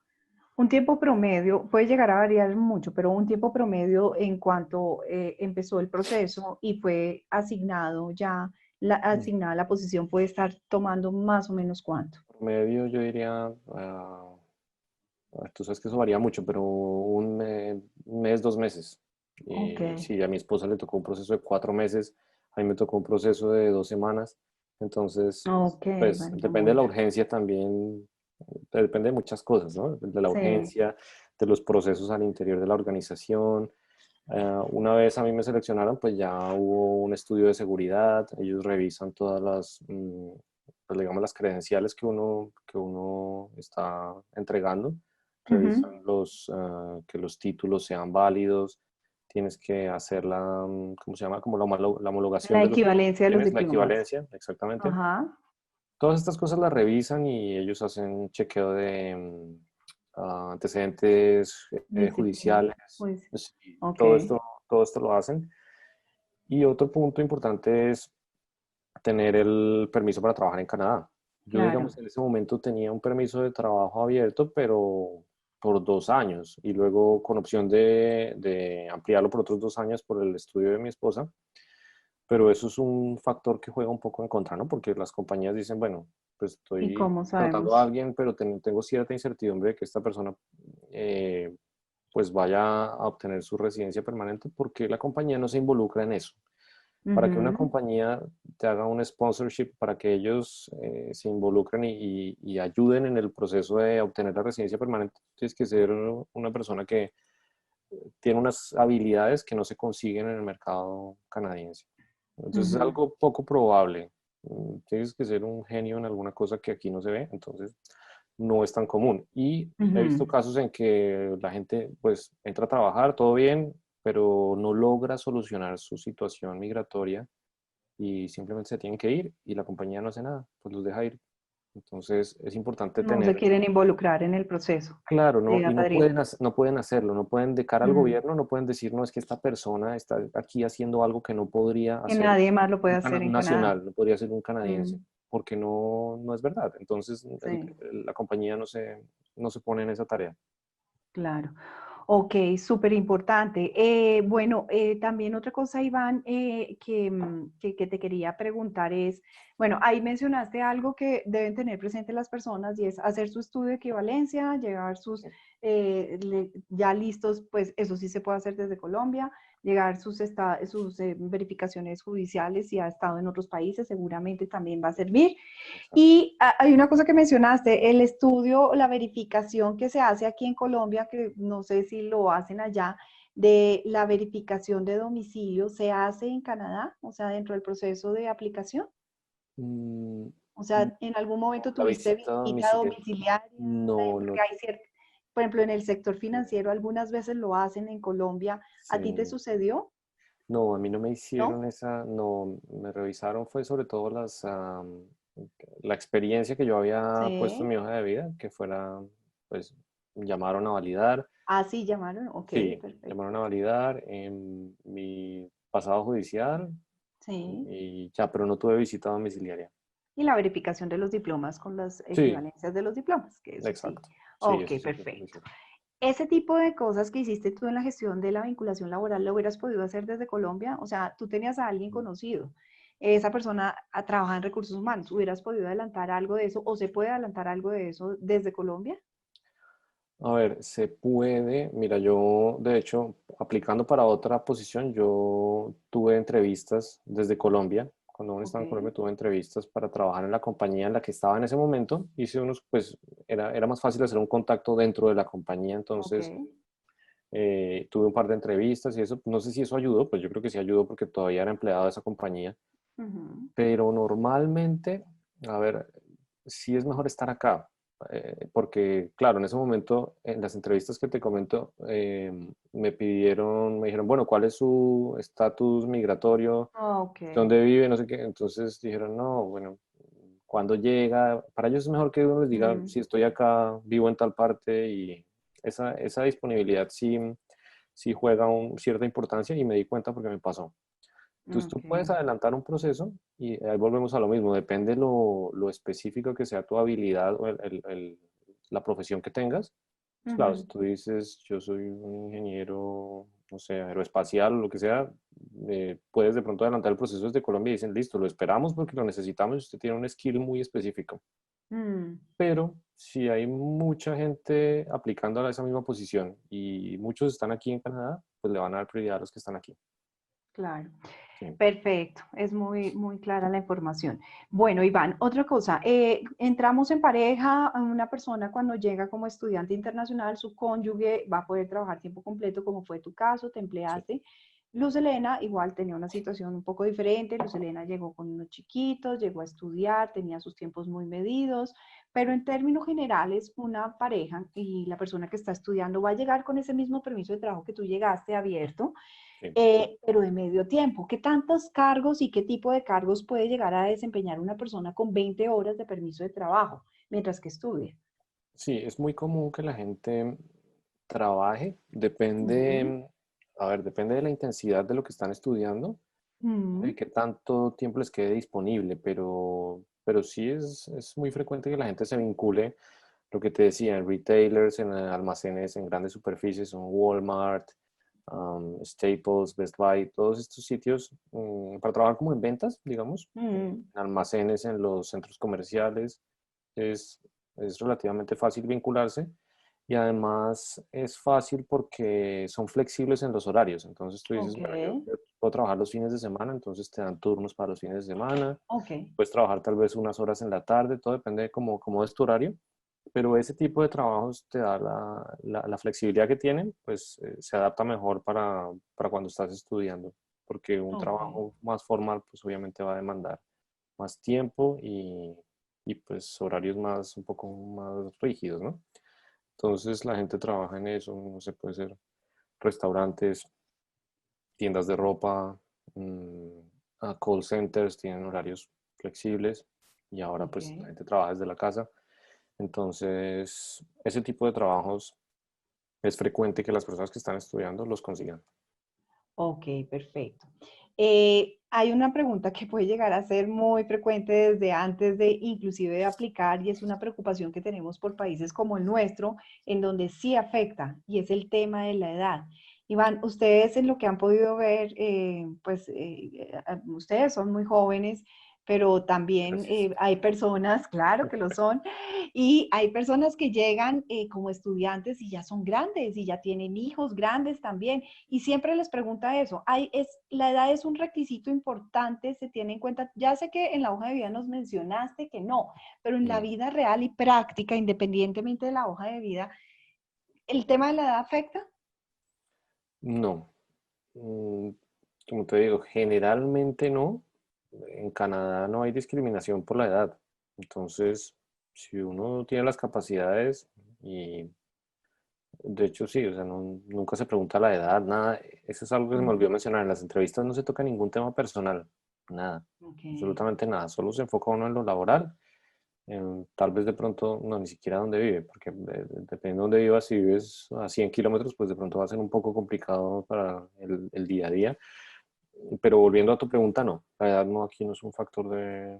Un tiempo promedio puede llegar a variar mucho, pero un tiempo promedio en cuanto empezó el proceso y fue asignado ya, Mm. asignada la posición puede estar tomando más o menos cuánto. Promedio yo diría, tú sabes que eso varía mucho, pero un mes, 2 meses. Ok, Y si a mi esposa le tocó un proceso de 4 meses, a mí me tocó un proceso de 2 semanas. Entonces, ok, pues varía depende de la mucho. urgencia también, depende de muchas cosas, ¿no? De la Sí. urgencia, de los procesos al interior de la organización. Una vez a mí me seleccionaron, pues ya hubo un estudio de seguridad, ellos revisan todas las, pues digamos, las credenciales que uno está entregando, Ujú. revisan que los títulos sean válidos, tienes que hacer ¿cómo se llama? Como la homologación La de los equivalencia de los bienes, la diplomas. equivalencia, exactamente. Ajá. Todas estas cosas las revisan y ellos hacen un chequeo de antecedentes Disciplina. judiciales. Pues, Sí, ok. todo esto lo hacen. Y otro punto importante es tener el permiso para trabajar en Canadá. Yo, Claro. digamos, en ese momento tenía un permiso de trabajo abierto, pero por 2 años y luego con opción de ampliarlo por otros 2 años por el estudio de mi esposa. Pero eso es un factor que juega un poco en contra, ¿no? Porque las compañías dicen, bueno, pues ¿Y estoy cómo contratando a sabemos? alguien, pero tengo cierta incertidumbre de que esta persona eh, pues vaya a obtener su residencia permanente porque la compañía no se involucra en eso. Para que una Ujú, compañía te haga un sponsorship, para que ellos se involucren y ayuden en el proceso de obtener la residencia permanente, tienes que ser una persona que tiene unas habilidades que no se consiguen en el mercado canadiense. Entonces es ujú. algo poco probable. Tienes que ser un genio en alguna cosa que aquí no se ve, entonces no es tan común. Y he visto Ujú. casos en que la gente pues entra a trabajar, todo bien, pero no logra solucionar su situación migratoria y simplemente se tienen que ir y la compañía no hace nada, pues los deja ir. Entonces es importante No se tener. quieren involucrar en el proceso Claro, no, de y no repatriación. pueden, no pueden hacerlo, no pueden de cara al Mm. gobierno, no pueden decir, no, es que esta persona está aquí haciendo algo que no podría Que hacer nadie más lo puede hacer un en Canadá. nacional, no podría ser un Mm, canadiense, porque no es verdad. Entonces, sí, la compañía no se pone en esa tarea. claro. Ok, súper importante. Bueno, también otra cosa, Iván, que te quería preguntar es, bueno, ahí mencionaste algo que deben tener presente las personas y es hacer su estudio de equivalencia, llevar sus ya listos, pues eso sí se puede hacer desde Colombia, llegar sus verificaciones judiciales si ha estado en otros países, seguramente también va a servir. Exacto. Y hay una cosa que mencionaste, el estudio, la verificación que se hace aquí en Colombia, que no sé si lo hacen allá, de la verificación de domicilio, ¿se hace en Canadá? O sea, dentro del proceso de aplicación. Mm, O mm, sea, ¿en algún momento la tuviste visita visita domiciliaria, domiciliaria? no, Porque no, hay cierto, por ejemplo, en el sector financiero algunas veces lo hacen en Colombia. ¿A ti te sí. sucedió? No, a mí no me hicieron ¿No? esa, no, me revisaron fue sobre todo la experiencia que yo había puesto en Sí. mi hoja de vida, que fuera, pues, llamaron a validar, Ah, sí, llamaron. Ok, sí, perfecto. llamaron a validar en mi pasado judicial Sí. y ya, pero no tuve visita domiciliaria. Y la verificación de los diplomas con las Sí, equivalencias de los diplomas, que eso sí. exacto, sí, Ok, eso sí fue lo que me perfecto. hicieron. Ese tipo de cosas que hiciste tú en la gestión de la vinculación laboral, ¿lo hubieras podido hacer desde Colombia? O sea, tú tenías a alguien conocido, esa persona trabaja en recursos humanos, ¿hubieras podido adelantar algo de eso o se puede adelantar algo de eso desde Colombia? A ver, se puede. Mira, yo, de hecho, aplicando para otra posición, yo tuve entrevistas desde Colombia. Cuando aún Ok, estaba en Colombia, tuve entrevistas para trabajar en la compañía en la que estaba en ese momento. Hice unos, pues, era más fácil hacer un contacto dentro de la compañía. ok. Entonces, tuve un par de entrevistas y eso, no sé si eso ayudó, pues yo creo que sí ayudó porque todavía era empleado de esa compañía. Ujú. Pero normalmente, a ver, sí es mejor estar acá, porque claro, en ese momento, en las entrevistas que te comento, me dijeron, bueno, ¿cuál es su estatus migratorio? Ok, ¿Dónde vive? No sé qué. Entonces dijeron, no, bueno, ¿cuándo llega? Para ellos es mejor que uno les diga, mm, si estoy acá, vivo en tal parte esa disponibilidad sí, sí juega cierta importancia y me di cuenta porque me pasó. Entonces tú puedes Ok. adelantar un proceso y ahí volvemos a lo mismo, depende lo específico que sea tu habilidad o la profesión que tengas. Pues claro, si Ujú. tú dices yo soy un ingeniero, no sé, aeroespacial o lo que sea, puedes de pronto adelantar el proceso desde Colombia y dicen listo, lo esperamos porque lo necesitamos y usted tiene un skill muy específico. Mm, Pero si hay mucha gente aplicando a esa misma posición y muchos están aquí en Canadá, pues le van a dar prioridad a los que están aquí. claro. Sí. Perfecto, es muy, muy clara la información. Bueno, Iván, otra cosa, entramos en pareja, a una persona cuando llega como estudiante internacional, su cónyuge va a poder trabajar tiempo completo, como fue tu caso, te Sí. empleaste. Luz Helena igual tenía una situación un poco diferente. Luz Helena llegó con unos chiquitos, llegó a estudiar, tenía sus tiempos muy medidos, pero en términos generales, una pareja y la persona que está estudiando va a llegar con ese mismo permiso de trabajo que tú llegaste abierto, Sí. pero de medio tiempo. ¿Qué tantos cargos y qué tipo de cargos puede llegar a desempeñar una persona con 20 horas de permiso de trabajo mientras que estudia? Sí, es muy común que la gente trabaje, Ujú, depende, a ver, depende de la intensidad de lo que están estudiando, de ujú, qué tanto tiempo les quede disponible, pero sí es muy frecuente que la gente se vincule, lo que te decía, en retailers, en almacenes, en grandes superficies, en Walmart, Staples, Best Buy, todos estos sitios para trabajar como en ventas, digamos, ujú. en almacenes, en los centros comerciales, es, es relativamente fácil vincularse y además es fácil porque son flexibles en los horarios. Entonces tú dices, Ok, bueno, yo puedo trabajar los fines de semana, entonces te dan turnos para los fines de semana, ok, puedes trabajar tal vez unas horas en la tarde, todo depende de cómo es tu horario. Pero ese tipo de trabajos te da la flexibilidad que tienen, pues se adapta mejor para cuando estás estudiando, porque un ok, trabajo más formal, pues obviamente va a demandar más tiempo y pues horarios un poco más rígidos, ¿no? Entonces la gente trabaja en eso, no sé, puede ser restaurantes, tiendas de ropa, mm, call centers, tienen horarios flexibles y ahora ok. pues la gente trabaja desde la casa. Entonces, ese tipo de trabajos es frecuente que las personas que están estudiando los consigan. Ok, perfecto. Hay una pregunta que puede llegar a ser muy frecuente desde antes de inclusive de aplicar y es una preocupación que tenemos por países como el nuestro, en donde sí afecta y es el tema de la edad. Iván, ustedes en lo que han podido ver, ustedes son muy jóvenes, pero también Gracias. hay personas, claro que lo son, y hay personas que llegan como estudiantes y ya son grandes y ya tienen hijos grandes también. Y siempre les pregunta eso. La edad es un requisito importante, se tiene en cuenta. Ya sé que en la hoja de vida nos mencionaste que no, pero en la Mm, vida real y práctica, independientemente de la hoja de vida, ¿el tema de la edad afecta? no. Mm, Como te digo, generalmente no. En Canadá no hay discriminación por la edad. Entonces, si uno tiene las capacidades y de hecho sí, o sea, nunca se pregunta la edad, nada. Eso es algo que se me Mm, olvidó mencionar. En las entrevistas no se toca ningún tema personal, nada, ok. absolutamente nada. Solo se enfoca uno en lo laboral. Tal vez de pronto, no, ni siquiera donde vive, porque dependiendo de dónde vivas, si vives a 100 kilómetros, pues de pronto va a ser un poco complicado para el día a día. Pero volviendo a tu pregunta, no, la edad no, aquí no es un factor de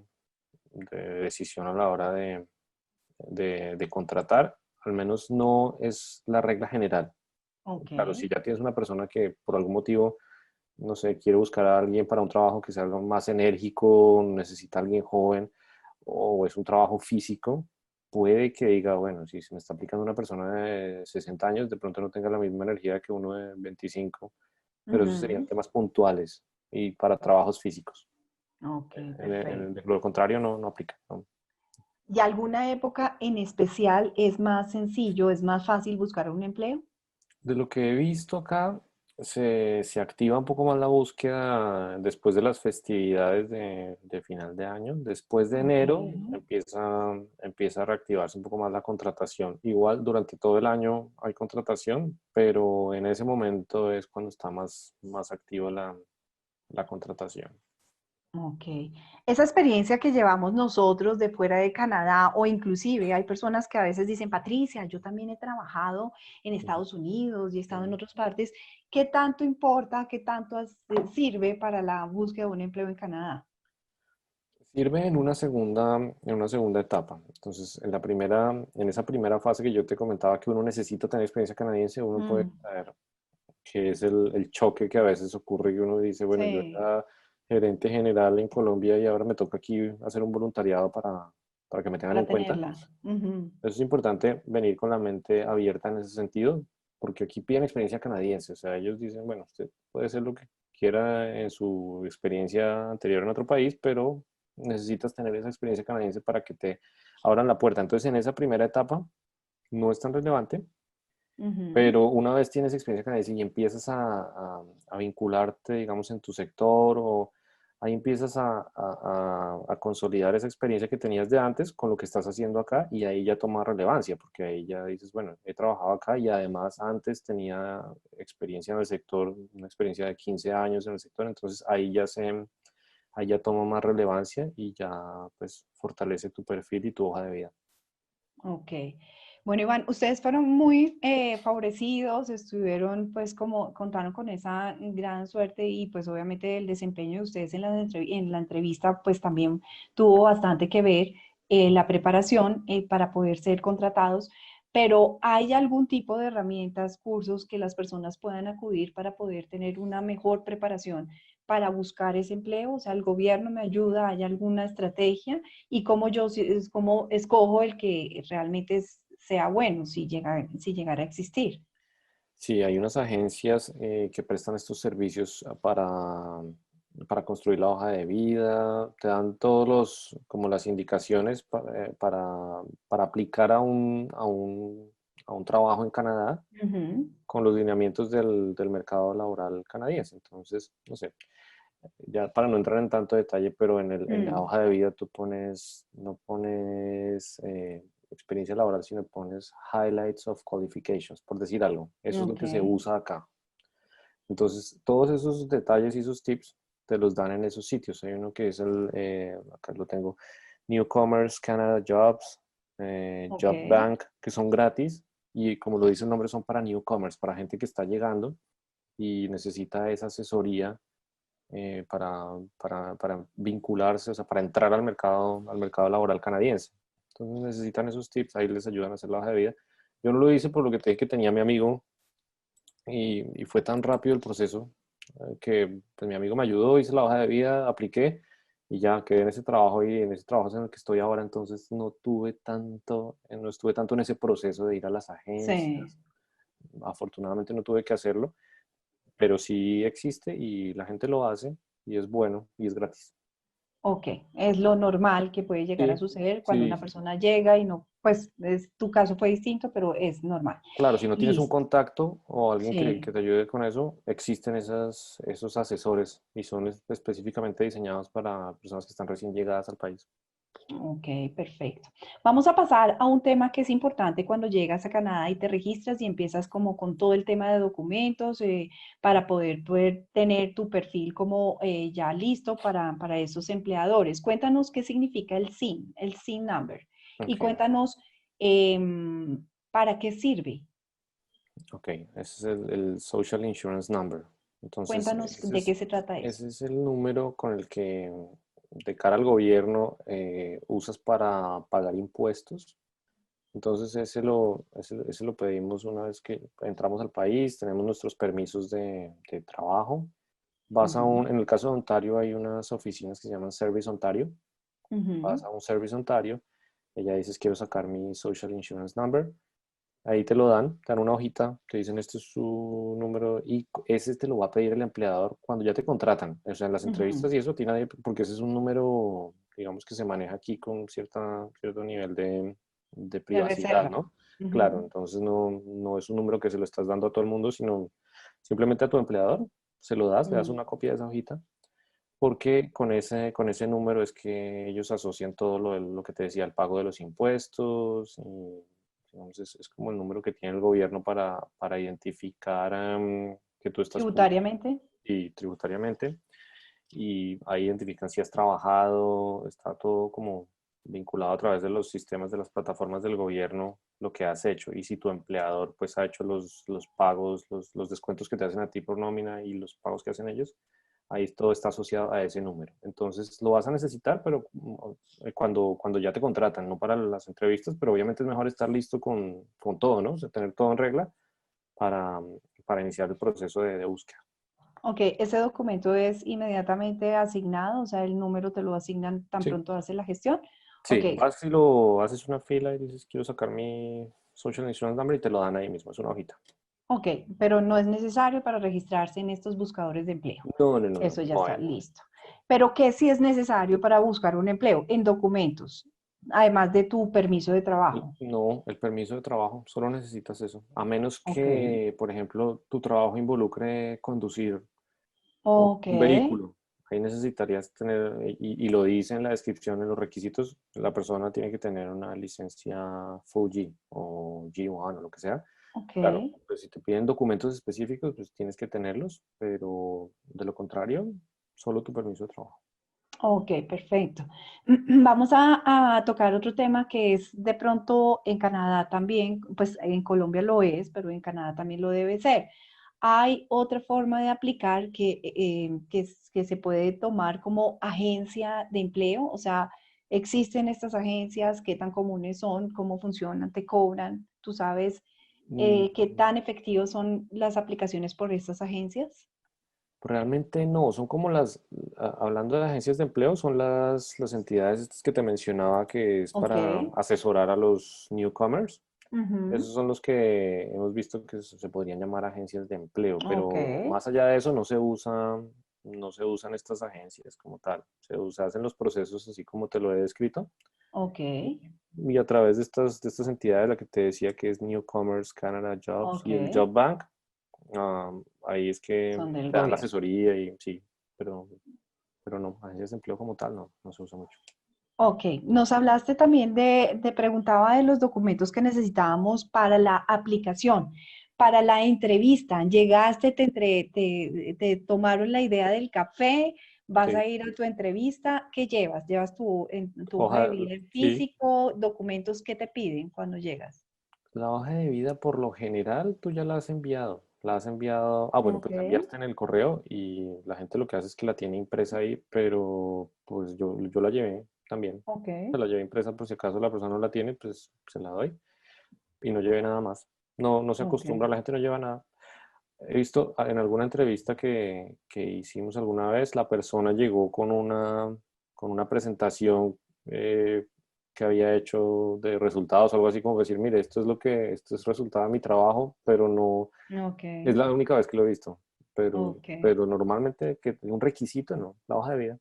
decisión a la hora de contratar, al menos no es la regla general. Ok. Claro, si ya tienes una persona que por algún motivo, no sé, quiere buscar a alguien para un trabajo que sea algo más enérgico, necesita a alguien joven o es un trabajo físico, puede que diga, bueno, si se me está aplicando una persona de 60 años, de pronto no tenga la misma energía que uno de 25, pero esos serían Ujú. temas puntuales y para trabajos físicos. Ok, De perfecto. lo contrario, no aplica. ¿No? ¿Y alguna época en especial es más sencillo, es más fácil buscar un empleo? De lo que he visto acá, se activa un poco más la búsqueda después de las festividades de final de año. Después de Ok. enero empieza a reactivarse un poco más la contratación. Igual durante todo el año hay contratación, pero en ese momento es cuando está más activa la contratación. Ok. Esa experiencia que llevamos nosotros de fuera de Canadá o inclusive hay personas que a veces dicen, Patricia, yo también he trabajado en Ujú, Estados Unidos y he estado en ujú. otras partes. ¿Qué tanto importa, qué tanto sirve para la búsqueda de un empleo en Canadá? Sirve en una segunda etapa. Entonces, en esa primera fase que yo te comentaba que uno necesita tener experiencia canadiense, uno puede Mm, traer, que es el choque que a veces ocurre y uno dice, bueno, yo sí, era gerente general en Colombia y ahora me toca aquí hacer un voluntariado para que me tengan en para cuenta. tenerla. Ujú. Eso es importante venir con la mente abierta en ese sentido, porque aquí piden experiencia canadiense. O sea, ellos dicen, bueno, usted puede hacer lo que quiera en su experiencia anterior en otro país, pero necesitas tener esa experiencia canadiense para que te abran la puerta. Entonces, en esa primera etapa no es tan relevante, Ujú. pero una vez tienes experiencia canadiense y empiezas a vincularte, digamos, en tu sector o ahí empiezas a consolidar esa experiencia que tenías de antes con lo que estás haciendo acá y ahí ya toma relevancia, porque ahí ya dices, bueno, he trabajado acá y además antes tenía experiencia en el sector, una experiencia de 15 años en el sector, entonces ahí ya toma más relevancia y ya pues fortalece tu perfil y tu hoja de vida. Ok. Bueno, Iván, ustedes fueron muy favorecidos, estuvieron pues como contaron con esa gran suerte y pues obviamente el desempeño de ustedes en en la entrevista pues también tuvo bastante que ver la preparación para poder ser contratados, pero ¿hay algún tipo de herramientas, cursos que las personas puedan acudir para poder tener una mejor preparación para buscar ese empleo? O sea, ¿el gobierno me ayuda? ¿Hay alguna estrategia? Y cómo yo cómo escojo el que realmente sea bueno si llegara a existir. Sí, hay unas agencias que prestan estos servicios para construir la hoja de vida, te dan como las indicaciones para aplicar a un trabajo en Canadá Ujú. con los lineamientos del mercado laboral canadiense. Entonces, no sé, ya para no entrar en tanto detalle, pero en la Mm, hoja de vida tú no pones experiencia laboral, sino pones highlights of qualifications, por decir algo. Eso es lo ok. que se usa acá. Entonces, todos esos detalles y esos tips te los dan en esos sitios. Hay uno que es acá lo tengo, Newcomers Canada Jobs, Ok. Job Bank, que son gratis y como lo dice el nombre, son para newcomers, para gente que está llegando y necesita esa asesoría para vincularse, o sea, para entrar al mercado laboral canadiense. Entonces necesitan esos tips, ahí les ayudan a hacer la hoja de vida. Yo no lo hice por lo que te dije que tenía mi amigo y fue tan rápido el proceso que pues, mi amigo me ayudó, hice la hoja de vida, apliqué y ya quedé en ese trabajo y en ese trabajo es en el que estoy ahora, entonces no estuve tanto en ese proceso de ir a las Sí. agencias. Afortunadamente no tuve que hacerlo, pero sí existe y la gente lo hace y es bueno y es gratis. Ok. Es lo normal que puede llegar a Sí, suceder cuando sí, una sí, sí. persona llega y no, pues tu caso fue distinto, pero es normal. Claro, si no tienes un Listo. contacto o alguien que Sí. te ayude con eso, existen esos asesores y son específicamente diseñados para personas que están recién llegadas al país. Ok, perfecto. Vamos a pasar a un tema que es importante cuando llegas a Canadá y te registras y empiezas como con todo el tema de documentos para poder tener tu perfil como ya listo para esos empleadores. Cuéntanos qué significa el SIN number, y Ok, cuéntanos para qué sirve. ok, ese es el Social Insurance Number. Entonces, Cuéntanos de qué se trata eso. ese es el número con el que de cara al gobierno usas para pagar impuestos. Entonces, ese lo pedimos una vez que entramos al país, tenemos nuestros permisos de trabajo. Ujú, En el caso de Ontario hay unas oficinas que se llaman Service Ontario. ujú, Vas a un Service Ontario, ella dices quiero sacar mi Social Insurance Number, ahí te lo dan, te dan una hojita, te dicen este es su número y ese te lo va a pedir el empleador cuando ya te contratan, o sea, en las ujú. entrevistas y eso tiene porque ese es un número, digamos que se maneja aquí con cierto nivel de De privacidad, reserva. ¿no? Claro, Ujú, entonces no es un número que se lo estás dando a todo el mundo, sino simplemente a tu empleador, se lo das, le das mm. una copia de esa hojita porque con ese número es que ellos asocian todo lo que te decía, el pago de los impuestos. Y, digamos, es como el número que tiene el gobierno para identificar que tú estás cumpliendo Tributariamente. y tributariamente. y ahí identifican si has trabajado, está todo como vinculado a través de los sistemas de las plataformas del gobierno, lo que has hecho. Y si tu empleador pues ha hecho los pagos, los descuentos que te hacen a ti por nómina y los pagos que hacen ellos, ahí todo está asociado a ese número. Entonces lo vas a necesitar, pero cuando ya te contratan, no para las entrevistas, pero obviamente es mejor estar listo con todo, ¿no? O sea, tener todo en regla para, para iniciar el proceso de búsqueda. Ok, ese documento es inmediatamente asignado, o sea, el número te lo asignan tan Sí, pronto haces la gestión. Ok, sí, vas y lo haces una fila y dices, quiero sacar mi Social Insurance Number y te lo dan ahí mismo, es una hojita. ok, pero no es necesario para registrarse en estos buscadores de empleo. No, no, no, no, Eso ya no está hay. listo. Pero ¿qué sí es necesario para buscar un empleo? En documentos, además de tu permiso de trabajo. No, el permiso de trabajo, solo necesitas eso. A menos Ok, que, por ejemplo, tu trabajo involucre conducir ok, un vehículo. Ahí necesitarías tener, y lo dice en la descripción, en los requisitos, la persona tiene que tener una licencia Full G o G1 o lo que sea. ok. Claro, pues si te piden documentos específicos, pues tienes que tenerlos, pero de lo contrario, solo tu permiso de trabajo. Ok, perfecto. Vamos a tocar otro tema que es de pronto en Canadá también, pues en Colombia lo es, pero en Canadá también lo debe ser. Hay otra forma de aplicar que se puede tomar como agencia de empleo, o sea, existen estas agencias, qué tan comunes son, cómo funcionan, te cobran, tú sabes Mm, qué tan efectivos son las aplicaciones por estas agencias. Realmente no, son como hablando de agencias de empleo, son las entidades estas que te mencionaba que es Ok, para asesorar a los newcomers. ujú, Esos son los que hemos visto que se podrían llamar agencias de empleo, ok, pero más allá de eso no se usan estas agencias como tal. Hacen los procesos así como te lo he descrito. ok. Y a través de estas entidades, la que te decía que es Newcomers, Canada Jobs Ok, y el Job Bank, ahí es que son del te dan la gobierno. asesoría y sí, pero, pero no, agencias de empleo como tal no se usa mucho. Ok, nos hablaste también te preguntaba de los documentos que necesitábamos para la aplicación, para la entrevista. Llegaste, te tomaron la idea del café, vas Sí, a ir a tu entrevista, ¿qué llevas? ¿Llevas tu hoja de hoja, vida en sí, físico, documentos que te piden cuando llegas? la hoja de vida por lo general tú ya la has enviado. La has enviado, bueno, Ok, pues la enviaste en el correo y la gente lo que hace es que la tiene impresa ahí, pero pues yo la llevé también. ok, Se la llevé impresa por si acaso la persona no la tiene, pues se la doy y no lleve nada más. No se ok. acostumbra, la gente no lleva nada. He visto en alguna entrevista que hicimos alguna vez, la persona llegó con una presentación que había hecho de resultados, algo así como decir, mire, esto es resultado de mi trabajo, pero no, Ok, es la única vez que lo he visto, ok. pero normalmente que un requisito, ¿no? La hoja de vida.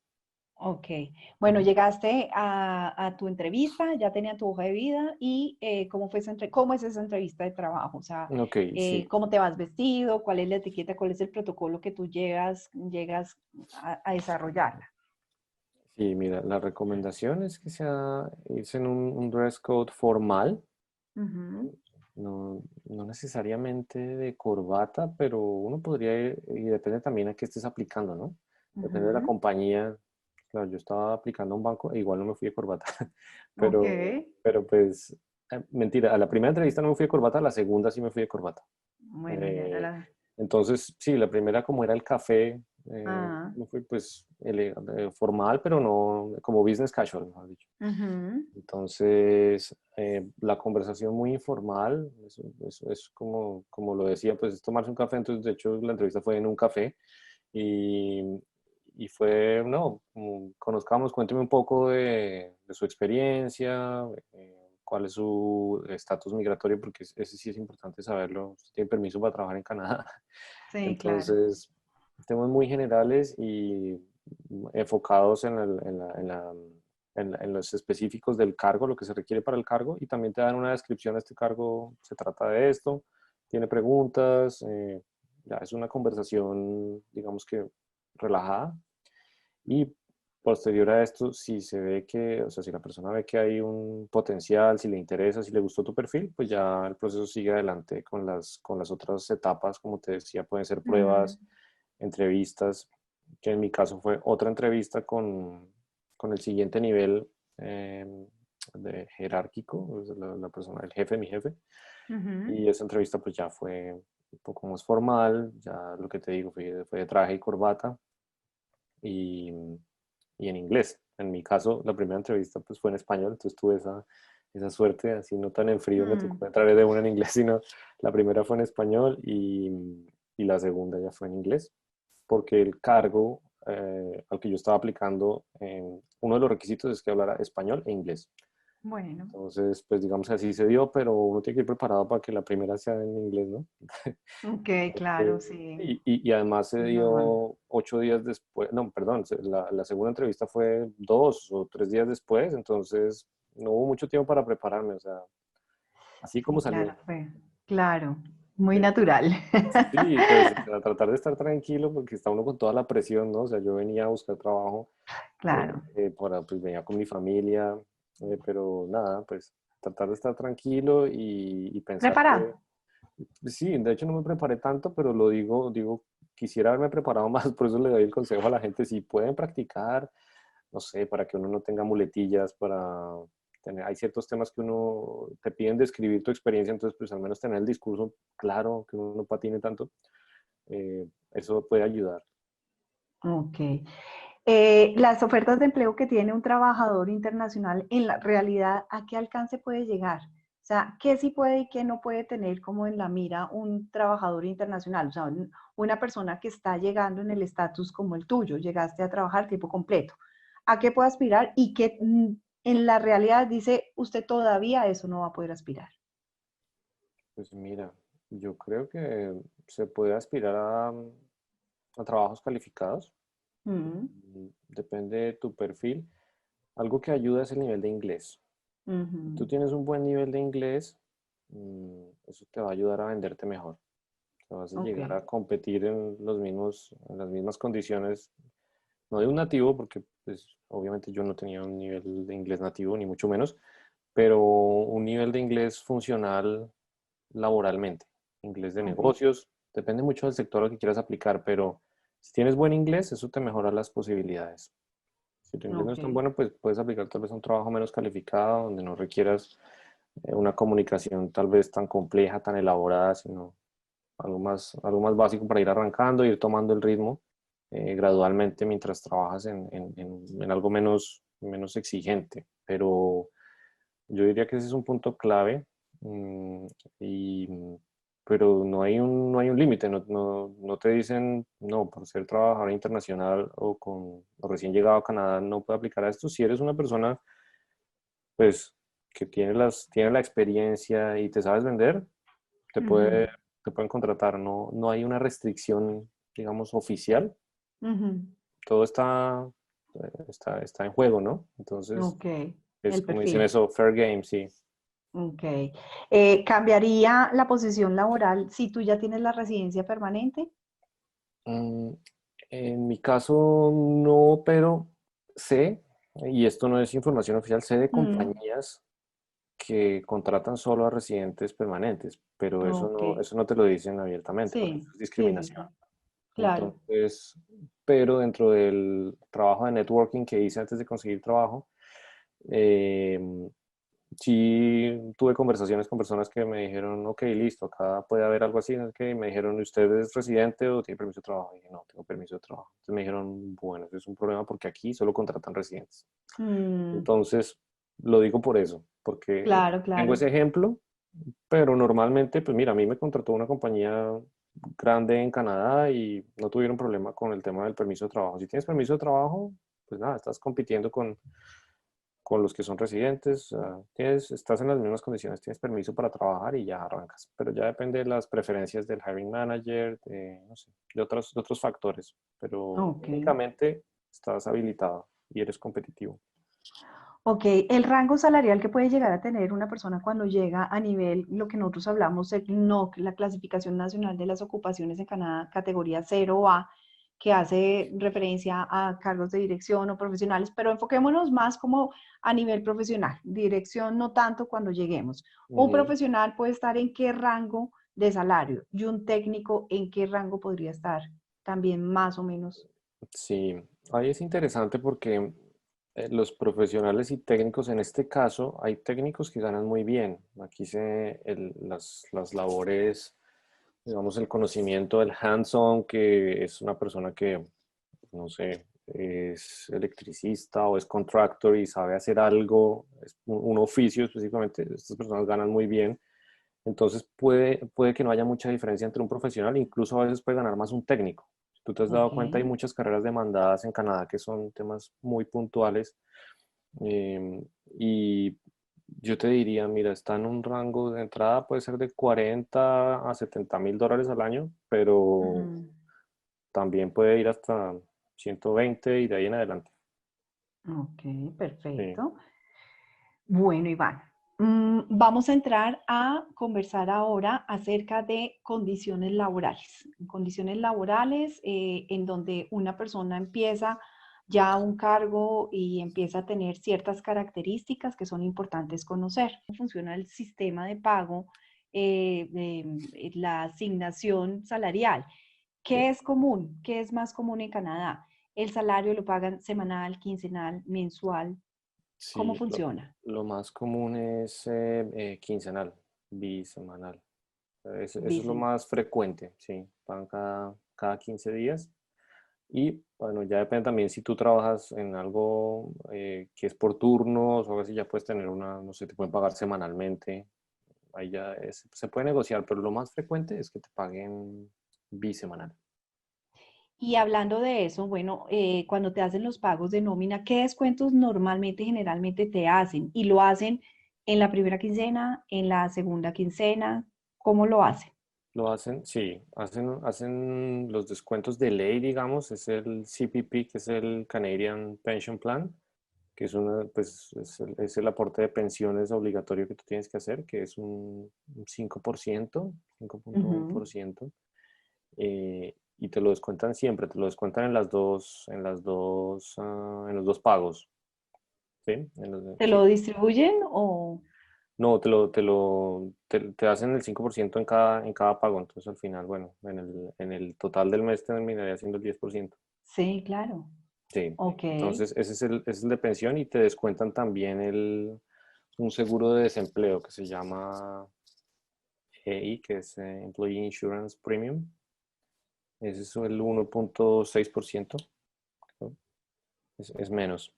Ok, bueno, Ujú. llegaste a tu entrevista, ya tenía tu hoja de vida y ¿cómo fue cómo es esa entrevista de trabajo? O sea, Ok, sí. ¿cómo te vas vestido? ¿Cuál es la etiqueta? ¿Cuál es el protocolo que tú llegas a desarrollarla? Sí, mira, la recomendación es que irse en un dress code formal. Ujú, No necesariamente de corbata, pero uno podría ir, y depende también a qué estés aplicando, ¿no? Depende de la ujú. compañía. Claro, yo estaba aplicando a un banco e igual no me fui de corbata, Ok, pero pues, mentira, a la primera entrevista no me fui de corbata, a la segunda sí me fui de corbata. bueno, ya Eh, la... entonces, sí, la primera como era el café, Ah, no fue pues formal, pero no como business casual, mejor dicho. ujú, Entonces, la conversación muy informal, eso es como lo decía, pues es tomarse un café. Entonces, de hecho, la entrevista fue en un café y, y fue, no, como conozcamos, cuénteme un poco de su experiencia, cuál es su estatus migratorio, porque ese sí es importante saberlo. ¿Usted tiene permiso para trabajar en Canadá? sí, claro. Entonces, temas muy generales y enfocados en los específicos del cargo, lo que se requiere para el cargo, y también te dan una descripción de este cargo, se trata de esto, tiene preguntas, ya es una conversación, digamos que relajada, y posterior a esto, si se ve que, o sea, si la persona ve que hay un potencial, si le interesa, si le gustó tu perfil, pues ya el proceso sigue adelante con con las otras etapas, como te decía, pueden ser Ujú. pruebas, entrevistas. que en mi caso fue otra entrevista con el siguiente nivel de jerárquico, pues, la persona, el jefe, mi jefe. Ujú. Y esa entrevista pues ya fue un poco más formal, ya lo que te digo fue de traje y corbata y, y en inglés. En mi caso, la primera entrevista pues fue en español, entonces tuve esa suerte, así no tan en frío, me tocó Mm. entrar de una en inglés, sino la primera fue en español y la segunda ya fue en inglés, porque el cargo al que yo estaba aplicando, uno de los requisitos es que hablara español e inglés. Bueno, Entonces, pues digamos que así se dio, pero uno tiene que ir preparado para que la primera sea en inglés, ¿no? ok, claro, sí, Y además se es normal. dio 8 días después, no, perdón, la segunda entrevista fue 2 o 3 días después, entonces no hubo mucho tiempo para prepararme, o sea, así como Sí, claro, salió. fue, claro, muy Eh, natural. Sí, pues o sea, tratar de estar tranquilo porque está uno con toda la presión, ¿no? O sea, yo venía a buscar trabajo, Claro, pues venía con mi familia, pero nada, pues tratar de estar tranquilo y pensar preparado. que, sí, de hecho no me preparé tanto, pero lo digo, quisiera haberme preparado más, por eso le doy el consejo a la gente, si pueden practicar, no sé, para que uno no tenga muletillas, hay ciertos temas que uno te piden describir tu experiencia, entonces pues al menos tener el discurso claro, que uno no patine tanto, eso puede ayudar. Ok. Las ofertas de empleo que tiene un trabajador internacional, en la realidad, ¿a qué alcance puede llegar? O sea, ¿qué sí puede y qué no puede tener como en la mira un trabajador internacional? O sea, una persona que está llegando en el estatus como el tuyo, llegaste a trabajar tiempo completo. ¿A qué puede aspirar y qué en la realidad dice usted todavía a eso no va a poder aspirar? Pues mira, yo creo que se puede aspirar a trabajos calificados. Mm, Depende de tu perfil. Algo que ayuda es el nivel de inglés. Si tú ujú. tienes un buen nivel de inglés, eso te va a ayudar a venderte mejor. Te vas a Ok, llegar a competir en las mismas condiciones, no de un nativo, porque pues, obviamente yo no tenía un nivel de inglés nativo, ni mucho menos, pero un nivel de inglés funcional laboralmente, inglés de ok, negocios, depende mucho del sector al que quieras aplicar, pero si tienes buen inglés, eso te mejora las posibilidades. Si tu inglés no ok. es tan bueno, pues puedes aplicar tal vez a un trabajo menos calificado, donde no requieras una comunicación tal vez tan compleja, tan elaborada, sino algo más básico para ir arrancando, ir tomando el ritmo gradualmente mientras trabajas en algo menos exigente. Pero yo diría que ese es un punto clave, mm, y, pero no hay un límite, no te dicen, no, por ser trabajador internacional o recién llegado a Canadá no puede aplicar a esto. Si eres una persona, pues, que tiene la experiencia y te sabes vender, te Ujú, puede, te pueden contratar. No hay una restricción, digamos, oficial. ujú. Todo está en juego, ¿no? Entonces, Ok, es el como dicen perfil. eso, fair game, sí. Ok. ¿Cambiaría la posición laboral si tú ya tienes la residencia permanente? Mm, En mi caso no, pero sé, y esto no es información oficial, sé de Mm, compañías que contratan solo a residentes permanentes, pero eso ok. no, eso no te lo dicen abiertamente, porque Sí, eso es sí, sí, discriminación. sí. Claro. Entonces, pero dentro del trabajo de networking que hice antes de conseguir trabajo, eh, sí tuve conversaciones con personas que me dijeron, ok, listo, acá puede haber algo así, ¿no? Que me dijeron, ¿usted es residente o tiene permiso de trabajo? Y dije, no, tengo permiso de trabajo. Entonces me dijeron, bueno, eso es un problema porque aquí solo contratan residentes. Mm, Entonces, lo digo por eso, porque claro, tengo claro. ese ejemplo, pero normalmente, pues mira, a mí me contrató una compañía grande en Canadá y no tuvieron problema con el tema del permiso de trabajo. Si tienes permiso de trabajo, pues nada, estás compitiendo con los que son residentes, estás en las mismas condiciones, tienes permiso para trabajar y ya arrancas. Pero ya depende de las preferencias del hiring manager, no sé, de otros factores. Pero Ok. técnicamente estás habilitado y eres competitivo. Ok, el rango salarial que puede llegar a tener una persona cuando llega a nivel, lo que nosotros hablamos, el NOC, la Clasificación Nacional de las Ocupaciones en Canadá, categoría 0A, que hace referencia a cargos de dirección o profesionales, pero enfoquémonos más como a nivel profesional, dirección no tanto cuando lleguemos. Un Ujú. profesional puede estar en qué rango de salario y un técnico en qué rango podría estar también más o menos. Sí, ahí es interesante porque los profesionales y técnicos, en este caso, hay técnicos que ganan muy bien. Aquí las labores, digamos, el conocimiento del hands-on, que es una persona que, no sé, es electricista o es contractor y sabe hacer algo, es un oficio específicamente, estas personas ganan muy bien. Entonces puede que no haya mucha diferencia entre un profesional, incluso a veces puede ganar más un técnico. Si tú te has Ok, dado cuenta, hay muchas carreras demandadas en Canadá que son temas muy puntuales. Y yo te diría, mira, está en un rango de entrada, puede ser de 40 a 70.000 dólares al año, pero ujú, también puede ir hasta 120 y de ahí en adelante. ok, Sí, perfecto. Bueno, Iván, vamos a entrar a conversar ahora acerca de condiciones laborales. Condiciones laborales en donde una persona empieza ya un cargo y empieza a tener ciertas características que son importantes conocer. ¿Cómo funciona el sistema de pago, la asignación salarial? sí. ¿Qué es común? ¿Qué es más común en Canadá? ¿El salario lo pagan semanal, quincenal, mensual? ¿Cómo Sí, funciona? lo más común es quincenal, bisemanal. Eso es lo Dicen. más frecuente, sí, pagan cada 15 días. Y bueno, ya depende también si tú trabajas en algo que es por turnos o algo así, ya puedes tener no sé, te pueden pagar semanalmente. Ahí ya se puede negociar, pero lo más frecuente es que te paguen bisemanal. Y hablando de eso, bueno, cuando te hacen los pagos de nómina, ¿qué descuentos normalmente, generalmente te hacen? ¿Y lo hacen en la primera quincena, en la segunda quincena? ¿Cómo lo hacen? Lo hacen, sí, hacen los descuentos de ley, digamos, es el CPP, que es el Canadian Pension Plan, que pues, es el aporte de pensiones obligatorio que tú tienes que hacer, que es un 5%, 5.1%, y te lo descuentan siempre, te lo descuentan en los dos pagos, ¿sí? ¿Te lo Sí. distribuyen o...? No, te hacen el 5% en cada pago, entonces al final, bueno, en el total del mes terminaría siendo el 10%. Sí, claro. Sí, Ok. entonces ese es el de pensión y te descuentan también un seguro de desempleo que se llama EI, que es Employee Insurance Premium. Ese es el 1.6%, ¿no? Es menos.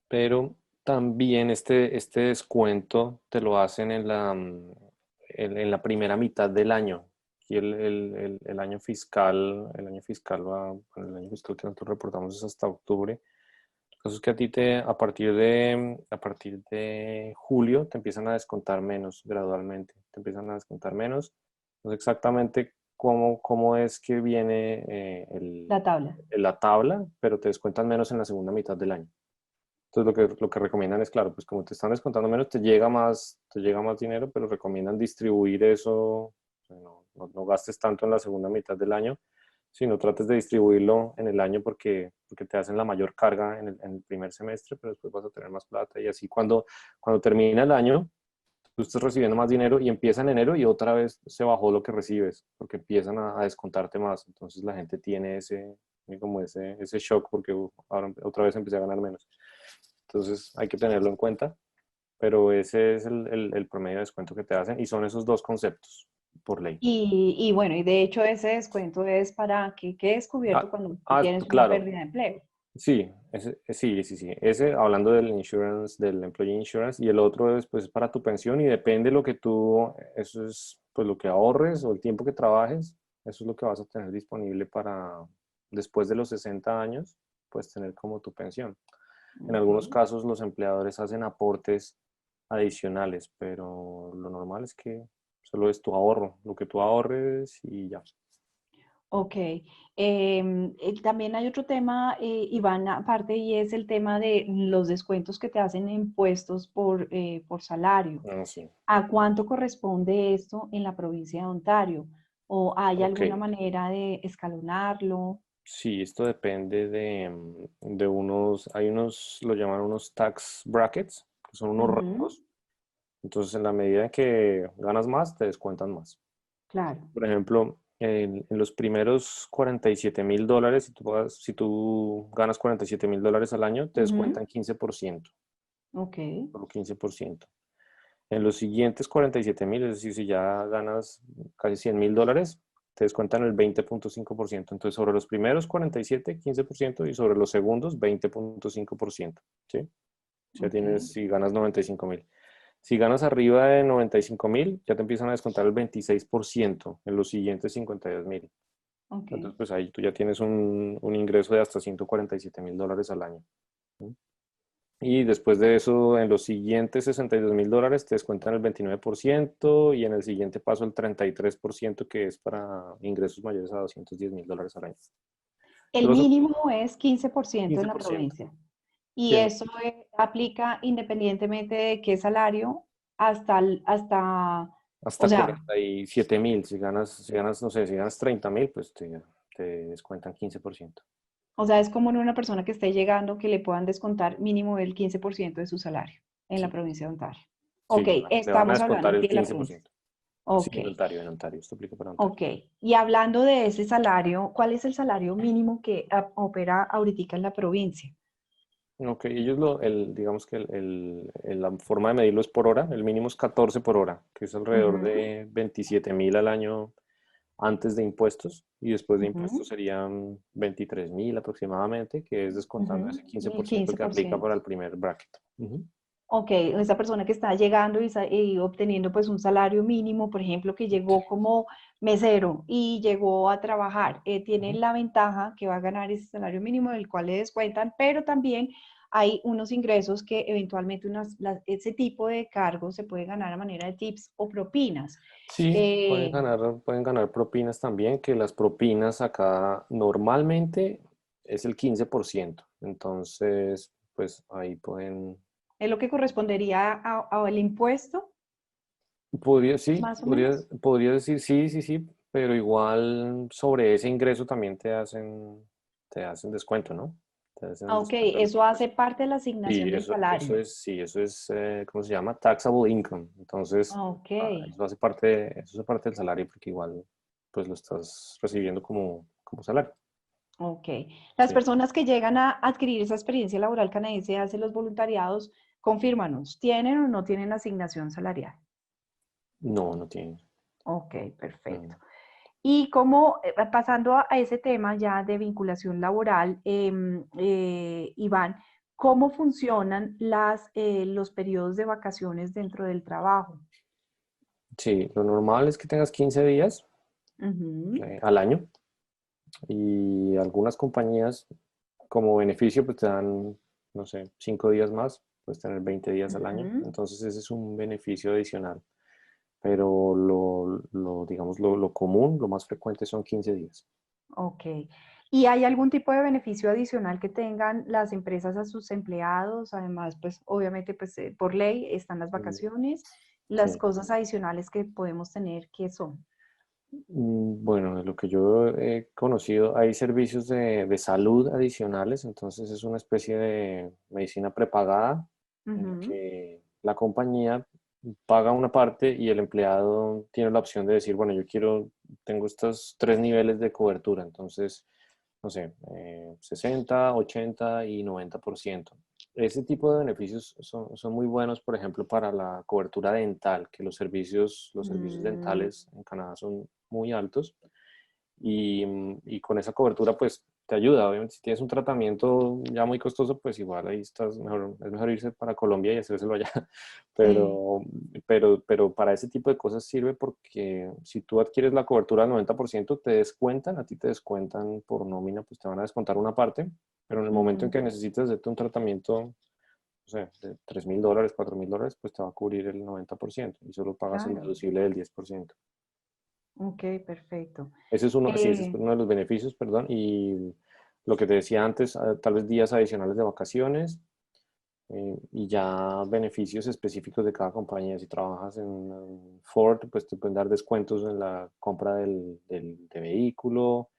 Pero también este descuento te lo hacen en la primera mitad del año. Y el año fiscal bueno, el año fiscal que nosotros reportamos es hasta octubre. El caso es que a ti a partir de julio te empiezan a descontar menos gradualmente, te empiezan a descontar menos. No sé exactamente cómo es que viene La tabla. la tabla, pero te descuentan menos en la segunda mitad del año. Entonces lo que recomiendan es, claro, pues como te están descontando menos, te llega más dinero, pero recomiendan distribuir eso, o sea, no gastes tanto en la segunda mitad del año, sino trates de distribuirlo en el año porque te hacen la mayor carga en el primer semestre, pero después vas a tener más plata y así cuando termina el año, tú estás recibiendo más dinero y empieza en enero y otra vez se bajó lo que recibes, porque empiezan a descontarte más. Entonces la gente tiene como ese shock porque ahora otra vez empecé a ganar menos. Entonces hay que tenerlo en cuenta, pero ese es el promedio de descuento que te hacen y son esos dos conceptos por ley. Y bueno, y de hecho ese descuento es para que quede descubierto Ah, cuando tú tienes una claro, pérdida de empleo. sí, sí, sí, sí. Ese hablando del insurance, del employee insurance, y el otro es pues para tu pensión y depende lo que eso es pues lo que ahorres o el tiempo que trabajes, eso es lo que vas a tener disponible para después de los 60 años, pues tener como tu pensión. En Ok. algunos casos los empleadores hacen aportes adicionales, pero lo normal es que solo es tu ahorro, lo que tú ahorres y ya. Ok. También hay otro tema, Iván, aparte, y es el tema de los descuentos que te hacen en puestos por salario. Ah, sí. ¿A cuánto corresponde esto en la provincia de Ontario? ¿O hay Ok. alguna manera de escalonarlo? Sí, esto depende de lo llaman unos tax brackets, que son unos Ujú, rangos. Entonces, en la medida en que ganas más, te descuentan más. claro. Por ejemplo, En los primeros $47,000, si tú ganas $47,000 al año, te Ujú. descuentan 15%, Ok, solo 15%. En los siguientes 47,000, es decir, si ya ganas casi $100,000, te descuentan el 20,5%. Entonces, sobre los primeros 47, 15%, y sobre los segundos, 20,5%. ¿Sí? Ya ok, tienes, si ganas 95,000. Si ganas arriba de 95,000, ya te empiezan a descontar el 26% en los siguientes 52,000. ok. Entonces, pues ahí tú ya tienes un ingreso de hasta $147,000 al año. ¿Sí? Y después de eso, en los siguientes $62,000 te descuentan el 29% y en el siguiente paso el 33%, que es para ingresos mayores a $210,000 al año. El Los otros, mínimo es 15% en la 15%. provincia. Sí, Y eso aplica independientemente de qué salario o hasta sea, 47,000. Si ganas, no sé, si ganas 30,000, pues te descuentan 15%. es como en una persona que esté llegando que le puedan descontar mínimo el 15% de su salario en la Sí, provincia de Ontario. sí, Ok, le van a estamos hablando descontar el aquí de la provincia. 15%. Sí, Ok, En Ontario, esto aplica para Ontario. ok. Y hablando de ese salario, ¿cuál es el salario mínimo que opera ahorita en la provincia? Ok, digamos que la forma de medirlo es por hora. El mínimo es 14 por hora, que es alrededor Ujú, de 27,000 al año antes de impuestos, y después de ujú, impuestos serían 23,000 aproximadamente, que es descontando ujú, ese quince el por ciento que aplica 15%. para el primer bracket. Ujú. Ok, esa persona que está llegando y obteniendo pues un salario mínimo, por ejemplo, que llegó como mesero y llegó a trabajar, tiene Ujú. la ventaja que va a ganar ese salario mínimo del cual le descuentan, pero también hay unos ingresos que eventualmente ese tipo de cargos se puede ganar a manera de tips o propinas. Sí, Eh, pueden ganar propinas también, que las propinas acá normalmente es el 15%. Entonces, pues ahí es lo que correspondería al impuesto, sí, más o menos. podría decir sí, sí, sí, pero igual sobre ese ingreso también te hacen descuento, ¿no? Te hacen Ah, ok, descuento de los eso hace impuestos. parte de la Sí, asignación del eso salario. es, sí, eso es, ¿cómo se llama? Taxable income. Entonces, Ok. eso hace parte del salario porque igual, pues lo estás recibiendo como salario. Ok. Las Sí. personas que llegan a adquirir esa experiencia laboral canadiense, hacen los voluntariados, confírmanos, ¿tienen o no tienen asignación salarial? No, no tiene. Ok, No. perfecto. Y como pasando a ese tema ya de vinculación laboral, Iván, ¿cómo funcionan los periodos de vacaciones dentro del trabajo? Sí, lo normal es que tengas 15 días Ujú, al año, y algunas compañías como beneficio pues te dan, no sé, 5 días más, puedes tener 20 días al año. ujú. Entonces ese es un beneficio adicional. Pero digamos, lo común, lo más frecuente son 15 días. Ok. ¿Y hay algún tipo de beneficio adicional que tengan las empresas a sus empleados? Además, pues obviamente, pues por ley están las Mm, vacaciones, las Sí. cosas adicionales que podemos tener, ¿qué son? Bueno, de lo que yo he conocido, hay servicios de salud adicionales. Entonces es una especie de medicina prepagada en la Ujú, que la compañía paga una parte y el empleado tiene la opción de decir, bueno, tengo estos 3 niveles de cobertura. Entonces, no sé, 60, 80 y 90%. Ese tipo de beneficios son muy buenos, por ejemplo, para la cobertura dental, que los servicios mm, dentales en Canadá son muy altos, y con esa cobertura pues te ayuda. Obviamente, si tienes un tratamiento ya muy costoso, pues igual ahí es mejor irse para Colombia y hacérselo allá. sí. Pero, pero para ese tipo de cosas sirve, porque si tú adquieres la cobertura al 90%, a ti te descuentan por nómina, pues te van a descontar una parte, pero en el momento en Ujú, que necesites hacerte un tratamiento, no sé, de $3,000, $4,000, pues te va a cubrir el 90% y solo pagas el claro. deducible del 10%. Ok, perfecto. Ese es Eh, uno de los beneficios, perdón. Y lo que te decía antes, tal vez días adicionales de vacaciones, y ya beneficios específicos de cada compañía. Si trabajas en Ford, pues te pueden dar descuentos en la compra de vehículo.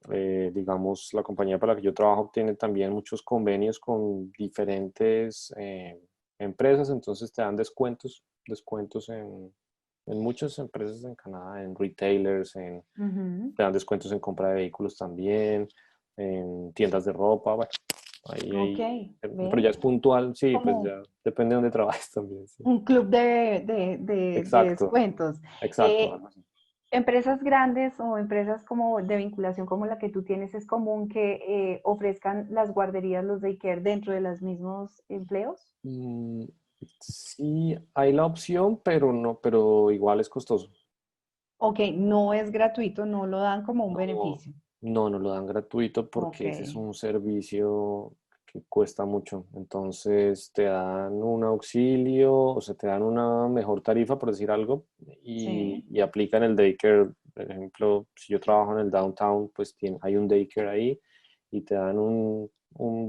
Digamos, la compañía para la que yo trabajo tiene también muchos convenios con diferentes empresas, entonces te dan descuentos en muchas empresas en Canadá, en retailers, Ujú. te dan descuentos en compra de vehículos también, en tiendas de ropa, bueno, Ok, pero ya ve, es puntual, sí, pues como ya depende de dónde trabajes también, sí. un club de Exacto, descuentos. exacto, Eh, algo así. Empresas grandes o empresas como de vinculación como la que tú tienes, ¿es común que ofrezcan las guarderías, los daycare dentro de los mismos empleos? Mm, sí, hay la opción, pero no, pero igual es costoso. Ok, no es gratuito, no lo dan como un No, beneficio. no lo dan gratuito Ok, porque ese es un servicio que cuesta mucho. Entonces te dan un auxilio, o sea, te dan una mejor tarifa, por decir algo, sí. y aplican el daycare. Por ejemplo, si yo trabajo en el downtown, pues hay un daycare ahí y te dan un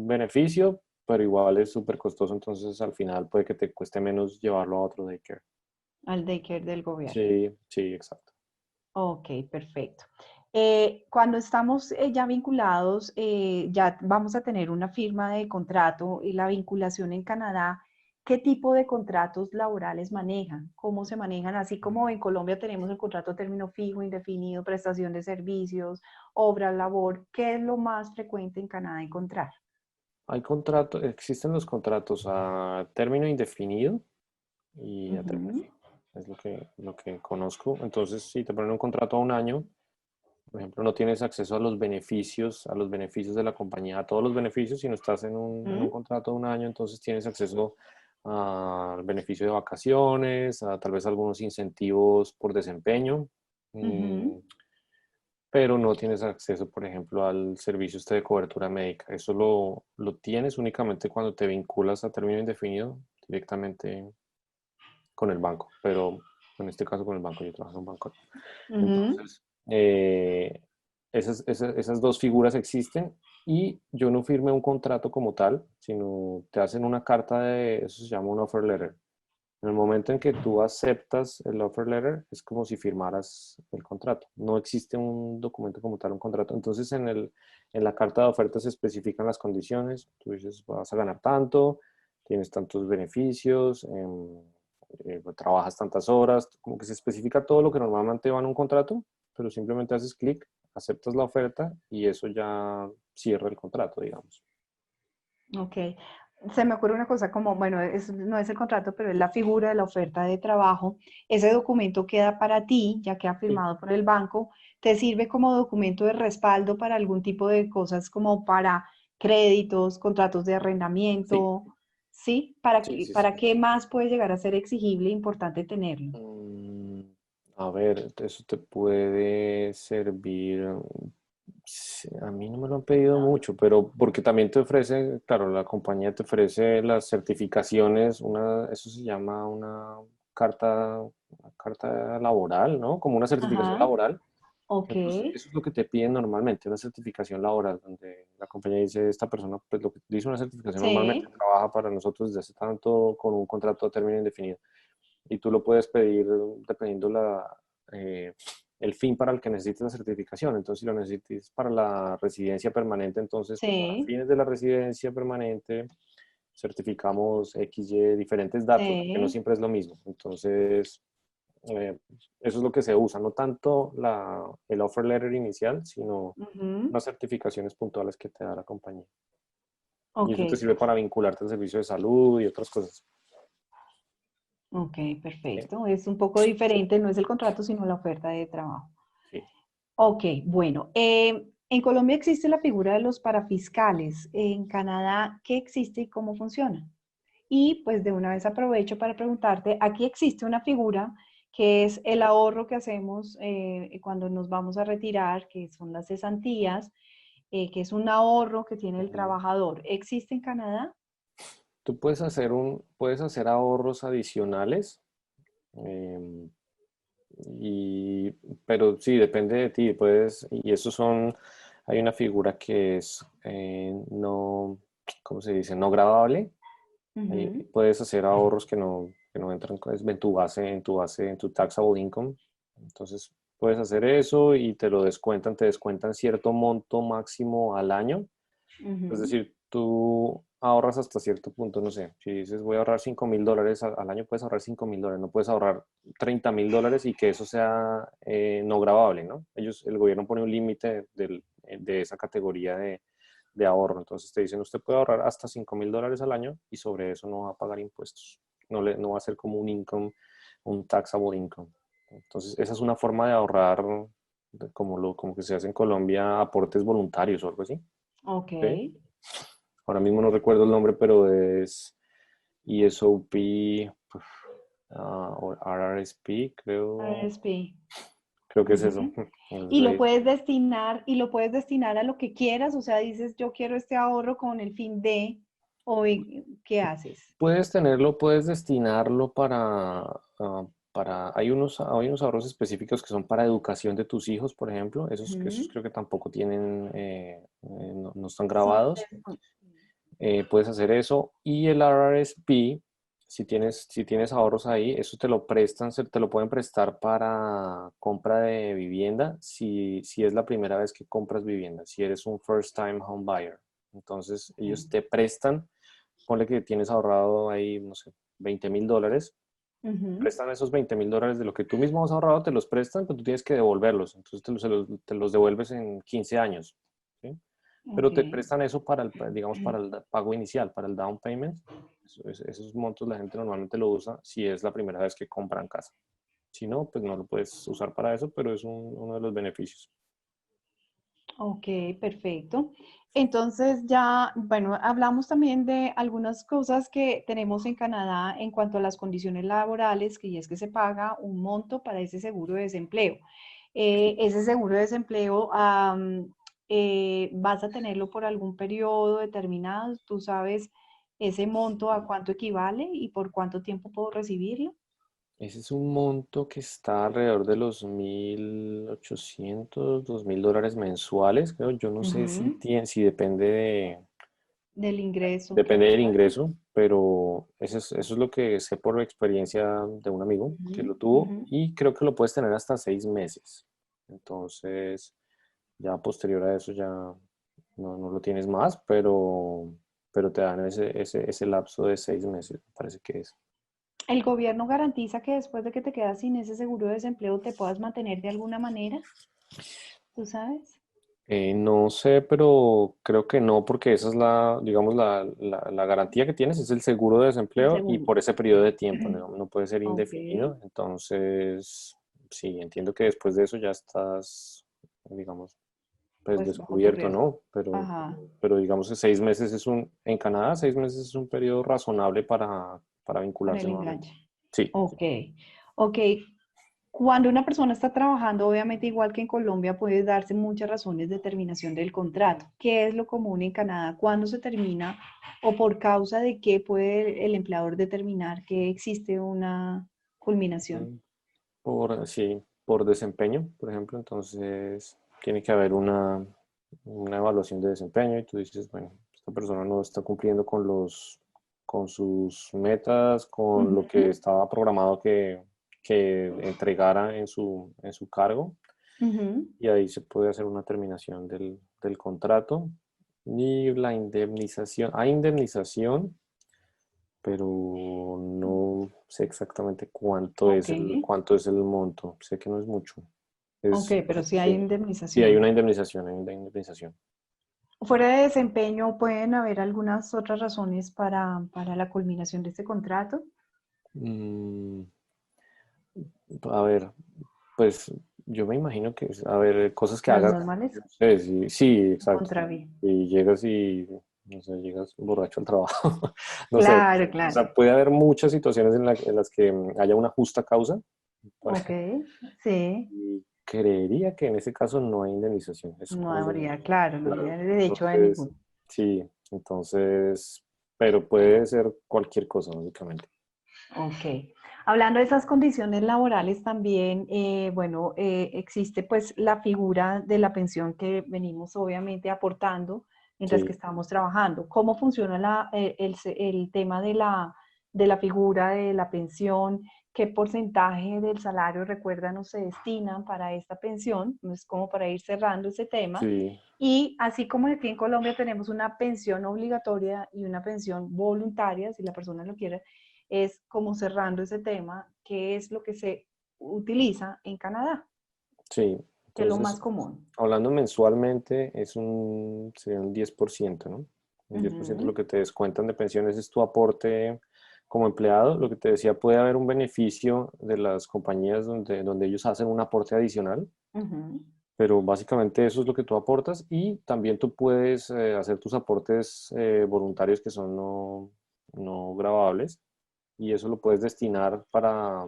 beneficio, pero igual es súper costoso. Entonces al final puede que te cueste menos llevarlo a otro daycare. Al daycare del gobierno. Sí, sí, exacto. Ok, perfecto. Cuando estamos ya vinculados, ya vamos a tener una firma de contrato y la vinculación en Canadá. ¿Qué tipo de contratos laborales manejan? ¿Cómo se manejan? Así como en Colombia tenemos el contrato a término fijo, indefinido, prestación de servicios, obra, labor. ¿Qué es lo más frecuente en Canadá encontrar? Hay contratos, existen los contratos a término indefinido y a término Ujú, fijo. Es lo que conozco. Entonces, si te ponen un contrato a un año, por ejemplo, no tienes acceso a los beneficios de la compañía, a todos los beneficios, si no estás en un ujú, contrato de un año, entonces tienes acceso al beneficio de vacaciones, a tal vez algunos incentivos por desempeño. ujú. mm, pero no tienes acceso, por ejemplo, al servicio este de cobertura médica. Eso lo tienes únicamente cuando te vinculas a término indefinido directamente con el banco, pero en este caso con el banco, yo trabajo en un banco. Ujú. Entonces, esas dos figuras existen y yo no firmé un contrato como tal, sino te hacen una carta eso se llama un offer letter. En el momento en que tú aceptas el offer letter, es como si firmaras el contrato. No existe un documento como tal, un contrato. Entonces, en la carta de oferta se especifican las condiciones. Tú dices, vas a ganar tanto, tienes tantos beneficios, trabajas tantas horas, como que se especifica todo lo que normalmente va en un contrato, pero simplemente haces clic, aceptas la oferta y eso ya cierra el contrato, digamos. Ok. Se me ocurre una cosa como, bueno, no es el contrato, pero es la figura de la oferta de trabajo. Ese documento queda para ti, ya que ha Sí, firmado por el banco. ¿Te sirve como documento de respaldo para algún tipo de cosas como para créditos, contratos de sí, arrendamiento? ¿Sí? sí, sí, Para sí. qué más puede llegar a ser exigible e importante tenerlo? Mm, A ver, eso te puede servir. Sí, a mí no me lo han pedido mucho, pero porque también te ofrece, claro, la compañía te ofrece las certificaciones, eso se llama una carta laboral, ¿no? Como una certificación Ajá, laboral. ok, Entonces, eso es lo que te piden normalmente, una certificación laboral, donde la compañía dice, esta persona, pues lo que dice una certificación normalmente sí, trabaja para nosotros desde hace tanto con un contrato a término indefinido y tú lo puedes pedir dependiendo eh, el fin para el que necesites la certificación. Entonces, si lo necesitas para la residencia permanente, entonces para sí, fines de la residencia permanente certificamos XY diferentes datos, porque no sí, siempre es lo mismo. Entonces, eh, eso es lo que se usa, no tanto el offer letter inicial, sino ujú, las certificaciones puntuales que te da la compañía. Y ok. eso te sirve para vincularte al servicio de salud y otras cosas. Ok, Sí, perfecto. Es un poco diferente, no es el contrato, sino la oferta de trabajo. sí. Ok, bueno, en Colombia existe la figura de los parafiscales. En Canadá, ¿qué existe y cómo funciona? Y pues de una vez aprovecho para preguntarte, aquí existe una figura que es el ahorro que hacemos cuando nos vamos a retirar, que son las cesantías, que es un ahorro que tiene el Ujú. trabajador. ¿Existe en Canadá? Tú puedes hacer ahorros adicionales, em, y, pero sí, depende de ti. Y hay una figura que es no, ¿cómo se dice? No gradable. Ahí Ujú, puedes hacer ahorros que no entran en tu taxable income. Entonces, puedes hacer eso y te descuentan cierto monto máximo al año. Es ujú. decir, tú ahorras hasta cierto punto, no sé, si dices voy a ahorrar $5,000 al año, puedes ahorrar $5,000, no puedes ahorrar $30,000 y que eso sea no gravable, ¿no? El gobierno pone un límite de esa categoría de ahorro, entonces te dicen usted puede ahorrar hasta $5,000 al año y sobre eso no va a pagar impuestos, no va a ser como un income, un taxable income. Entonces esa es una forma de ahorrar, como que se hace en Colombia, aportes voluntarios o algo así. Ok. ¿Sí? Ahora mismo no recuerdo el nombre, pero es ESOP o RRSP, RSP. creo que es eso. Ujú. Entonces ahí Y lo puedes destinar a lo que quieras, o sea, dices, yo quiero este ahorro con el fin de, o ¿qué haces? puedes tenerlo, puedes destinarlo hay unos ahorros específicos que son para educación de tus hijos, por ejemplo. Esos Ujú. creo que tampoco tienen, no están Son grabados. Puedes hacer eso. Y el RRSP, si tienes ahorros ahí, eso te lo prestan, te lo pueden prestar para compra de vivienda si es la primera vez que compras vivienda, si eres un first time home buyer. Entonces, ellos Ok. te prestan, ponle que tienes ahorrado ahí, no sé, $20,000, Ujú. prestan esos $20,000 de lo que tú mismo has ahorrado, te los prestan, pero tú tienes que devolverlos. Entonces, te los devuelves en 15 años. ¿Sí? Ok. Pero te prestan eso digamos, para el pago inicial, para el down payment. Esos montos la gente normalmente lo usa si es la primera vez que compran casa. Si no, pues no lo puedes usar para eso, pero es uno de los beneficios. Ok, perfecto. Entonces ya, bueno, hablamos también de algunas cosas que tenemos en Canadá en cuanto a las condiciones laborales, que es que se paga un monto para ese seguro de desempleo. Ese seguro de desempleo, vas a tenerlo por algún periodo determinado. ¿Tú sabes ese monto a cuánto equivale y por cuánto tiempo puedo recibirlo? Ese es un monto que está alrededor de los 1,800, $2,000 mensuales, creo. Yo no sé si, Ujú. si Del ingreso que depende del tengas. ingreso, pero eso es lo que sé por experiencia de un amigo Ujú, que lo tuvo ujú. y creo que lo puedes tener hasta 6 meses. Entonces, ya posterior a eso ya no lo tienes más, pero te dan ese lapso de 6 meses, me parece que es. ¿El gobierno garantiza que después de que te quedas sin ese seguro de desempleo te puedas mantener de alguna manera? ¿Tú sabes? No sé, pero creo que no, porque esa es digamos, la garantía que tienes, es el seguro de El desempleo y segundo. por ese periodo de tiempo, no puede ser Ok. indefinido. Entonces, sí, entiendo que después de eso ya estás, digamos, pues Pues bajo tu descubierto, riesgo. ¿no? Pero, Ajá. pero digamos que 6 meses en Canadá, 6 meses es un periodo razonable para Para vincularse el nuevamente. enganche. Sí, Ok. Ok. Cuando una persona está trabajando, obviamente igual que en Colombia, puede darse muchas razones de terminación del contrato. ¿Qué es lo común en Canadá? ¿Cuándo se termina o por causa de qué puede el empleador determinar que existe una culminación? mm, sí, por desempeño, por ejemplo, entonces tiene que haber una evaluación de desempeño y tú dices, bueno, esta persona no está cumpliendo con sus metas, con lo que Ujú, estaba programado que entregara en su cargo, ujú. y ahí se puede hacer una terminación del contrato. Y la indemnización, hay indemnización, pero no sé exactamente cuánto Ok, es el monto. Sé que no es mucho. ok, pero sí hay Sí, sí, hay indemnización. una indemnización, hay una indemnización. Fuera de desempeño, ¿pueden haber algunas otras razones para la culminación de este contrato? Mm, a ver, pues yo me imagino que, a ver, cosas que Las hagas, normales, no sé, sí, sí, exacto. contravía. Y llegas no sé, llegas borracho al trabajo, no sé, Claro, o claro. sea, puede haber muchas situaciones en las que haya una justa causa. por- Ok, sí. Y creería que en ese caso no hay indemnización, es No como habría, claro, no claro. habría derecho a Entonces, ninguno. sí, entonces, pero puede ser cualquier cosa, básicamente. Ok. Hablando de esas condiciones laborales también, bueno, existe pues la figura de la pensión que venimos obviamente aportando mientras que Sí. estamos trabajando. ¿Cómo funciona el tema de de la figura de la pensión, qué porcentaje del salario, recuérdanos, se destina para esta pensión, es como para ir cerrando ese tema. Sí, Y así como aquí en Colombia tenemos una pensión obligatoria y una pensión voluntaria, si la persona lo quiere, es como cerrando ese tema, qué es lo que se utiliza en Canadá, sí. que es lo más Entonces, común. hablando mensualmente, sería un 10%, ¿no? Un 10% lo Ujú, que te descuentan de pensiones es tu aporte como empleado. Lo que te decía, puede haber un beneficio de las compañías donde ellos hacen un aporte adicional, ujú. pero básicamente eso es lo que tú aportas y también tú puedes hacer tus aportes voluntarios que son no gravables y eso lo puedes destinar para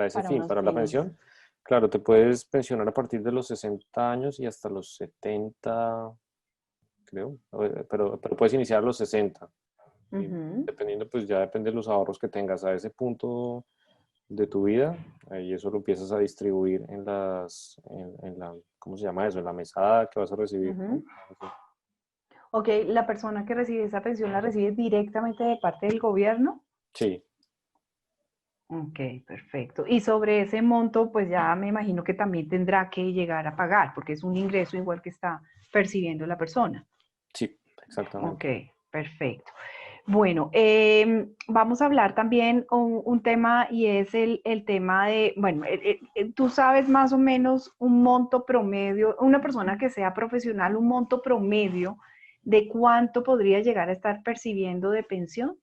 ese Para fin, unos para la fines. pensión. Claro, te puedes pensionar a partir de los 60 años y hasta los 70, creo, pero puedes iniciar a los 60. Y Ujú. dependiendo, pues ya depende de los ahorros que tengas a ese punto de tu vida, y eso lo empiezas a distribuir en la, ¿cómo se llama eso? En la mesada que vas a recibir, ¿no? Ujú. Ok, la persona que recibe esa pensión la recibe directamente de parte del gobierno. Sí, Ok, perfecto. Y sobre ese monto, pues ya me imagino que también tendrá que llegar a pagar, porque es un ingreso igual que está percibiendo la persona. sí, Ok, exactamente. perfecto. Bueno, vamos a hablar también un tema y es el tema de, bueno, tú sabes más o menos un monto promedio, una persona que sea profesional, un monto promedio de cuánto podría llegar a estar percibiendo de pensión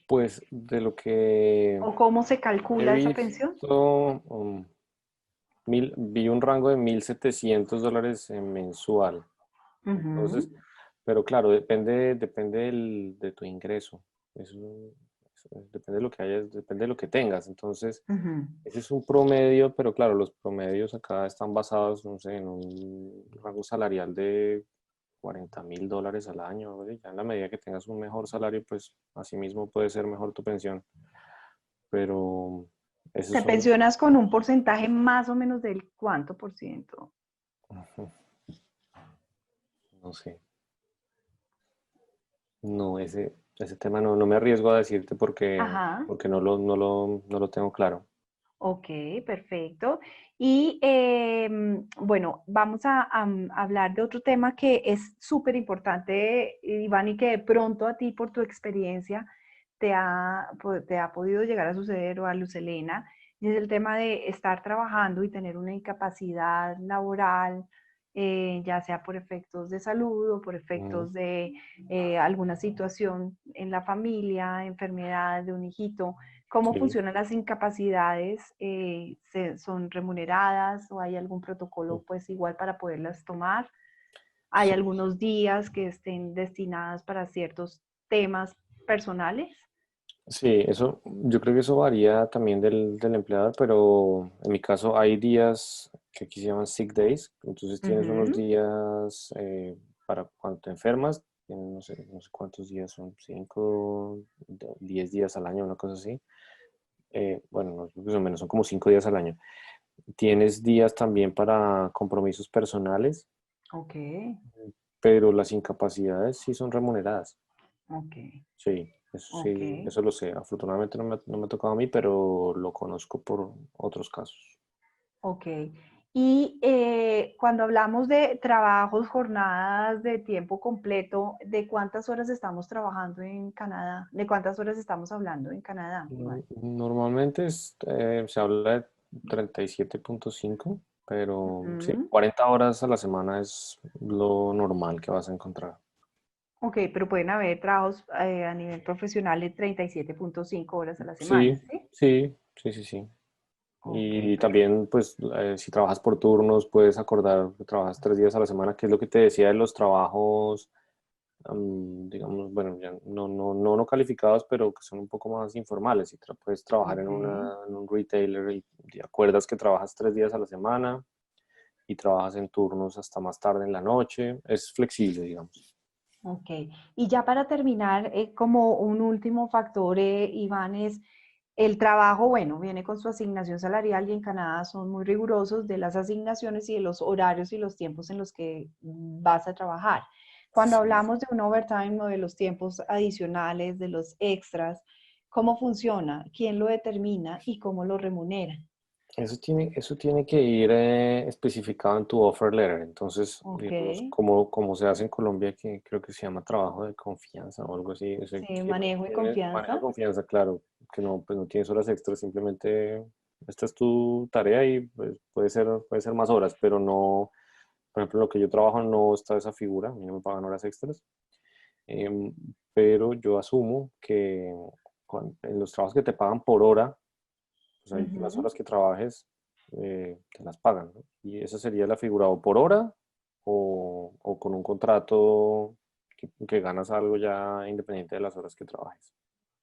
Pues de lo que o cómo se he calcula esa pensión. visto, vi un rango de $1,700 en mensual. Ujú, Entonces, pero claro, depende de tu ingreso. Eso, eso depende de lo que hayas, depende de lo que tengas. Entonces, ujú. ese es un promedio, pero claro, los promedios acá están basados, no sé, en un rango salarial de $40,000 al año. ¿No? Ya en la medida que tengas un mejor salario, pues así mismo puede ser mejor tu pensión. Pero esos Te son, pensionas con un porcentaje más o menos del cuánto por ciento. no sé, no, ese tema no me arriesgo a decirte Ajá. porque no lo tengo claro. Ok, perfecto. Y bueno, vamos a hablar de otro tema que es súper importante, Iván, y que de pronto a ti, por tu experiencia, te ha podido llegar a suceder o a Luz Helena, y es el tema de estar trabajando y tener una incapacidad laboral, ya sea por efectos de salud o por Mm, efectos de alguna situación en la familia, enfermedad de un hijito. ¿Cómo sí. funcionan las incapacidades? ¿Son remuneradas o hay algún Mm, protocolo pues igual para poderlas tomar? ¿Hay sí. algunos días que estén destinados para ciertos temas personales? Sí, eso, yo creo que eso varía también del empleador, pero en mi caso hay días que aquí se llaman sick days, entonces tienes unos Ujú, días para cuando te enfermas, no sé cuántos días son, 5, 10 días al año, una cosa así. Bueno, no creo que son menos, son como 5 días al año. Tienes días también para compromisos personales, ok, pero las incapacidades sí son remuneradas. ok, ok, Sí, eso lo sé. Afortunadamente no me ha tocado a mí, pero lo conozco por otros casos. ok. Y cuando hablamos de trabajos, jornadas de tiempo completo, ¿de cuántas horas estamos trabajando en Canadá? ¿De cuántas horas estamos hablando en Canadá, Iván? Normalmente se habla de 37,5, pero sí, Ujú. 40 horas a la semana es lo normal que vas a encontrar. Ok, pero pueden haber trabajos a nivel profesional de 37,5 horas a la semana, Sí, ¿sí? sí. Ok, Y perfecto. también, pues, si trabajas por turnos, puedes acordar que trabajas 3 días a la semana, que es lo que te decía de los trabajos digamos, bueno, ya no calificados, pero que son un poco más informales. Si puedes trabajar Ok, en un retailer y acuerdas que trabajas 3 días a la semana y trabajas en turnos hasta más tarde en la noche, es flexible, digamos. ok. Y ya para terminar, como un último factor, Iván, es el trabajo, bueno, viene con su asignación salarial y en Canadá son muy rigurosos de las asignaciones y de los horarios y los tiempos en los que vas a trabajar. Cuando hablamos de un overtime o de los tiempos adicionales, de los extras, ¿cómo funciona? ¿Quién lo determina y cómo lo remunera? Eso tiene que ir especificado en tu offer letter. Entonces, Ok, digamos, como se hace en Colombia, que creo que se llama trabajo de confianza o algo así. O sea, sí, que no manejo y tiene manejo de confianza. confianza, claro, que no, pues no tienes horas extras, simplemente esta es tu tarea y pues, puede ser más horas, pero no, por ejemplo, en lo que yo trabajo no está esa figura, a mí no me pagan horas extras. Em, pero yo asumo que en los trabajos que te pagan por hora, pues ahí las Ujú. horas que trabajes te las pagan, ¿no? Y esa sería la figura o por hora o con un contrato que ganas algo ya independiente de las horas que trabajes.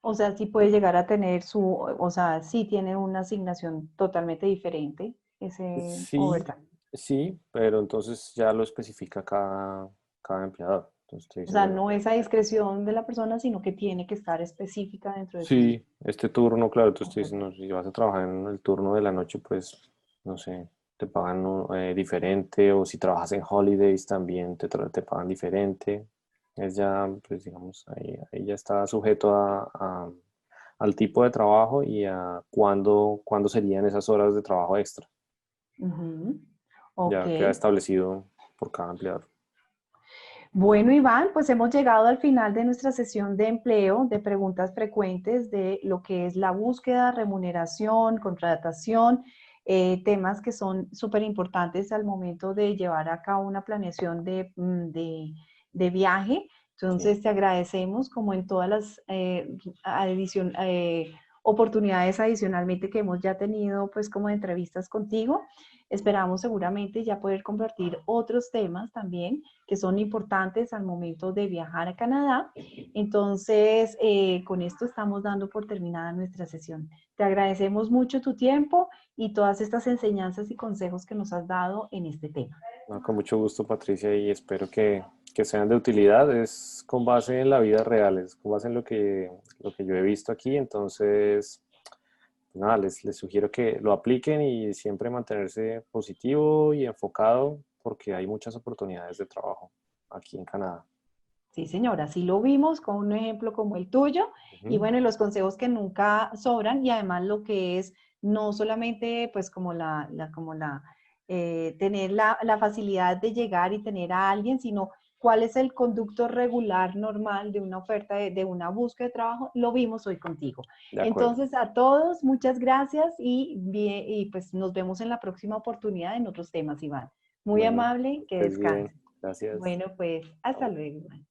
O sea, sí puede llegar a tener o sea, sí tiene una asignación totalmente diferente ese Sí, overtime. sí, pero entonces ya lo especifica cada empleador. Entonces te O dice, sea, bueno, no es a discreción de la persona, sino que tiene que estar específica dentro de su... sí, este turno, claro, tú te oferta. dicen, no, si vas a trabajar en el turno de la noche, pues, no sé, te pagan diferente, o si trabajas en holidays también te pagan diferente. Es ya, pues, digamos, ahí ya está sujeto al tipo de trabajo y a cuándo serían esas horas de trabajo extra. Ujú. Ok. Ya queda establecido por cada empleador. Bueno, Iván, pues hemos llegado al final de nuestra sesión de empleo, de preguntas frecuentes de lo que es la búsqueda, remuneración, contratación, temas que son súper importantes al momento de llevar a cabo una planeación de viaje. Sí. Entonces, te agradecemos como en todas las oportunidades adicionalmente que hemos ya tenido, pues como de entrevistas contigo. Esperamos seguramente ya poder compartir otros temas también que son importantes al momento de viajar a Canadá. Entonces, con esto estamos dando por terminada nuestra sesión. Te agradecemos mucho tu tiempo y todas estas enseñanzas y consejos que nos has dado en este tema. No, con mucho gusto, Patricia, y espero que sean de utilidad. Es con base en la vida real, es con base en lo que yo he visto aquí. Entonces, pues nada, les sugiero que lo apliquen y siempre mantenerse positivo y enfocado porque hay muchas oportunidades de trabajo aquí en Canadá. Sí, señora, sí lo vimos con un ejemplo como el tuyo y Ujú. bueno, y los consejos que nunca sobran y además lo que es no solamente pues como tener la facilidad de llegar y tener a alguien, sino cuál es el conducto regular normal de una oferta, de una búsqueda de trabajo, lo vimos hoy contigo. De acuerdo. Entonces, a todos, muchas gracias y pues nos vemos en la próxima oportunidad en otros temas, Iván. Muy Bueno, amable, que estés bien. descanse. Gracias. Bueno, pues hasta Chao. luego, Iván.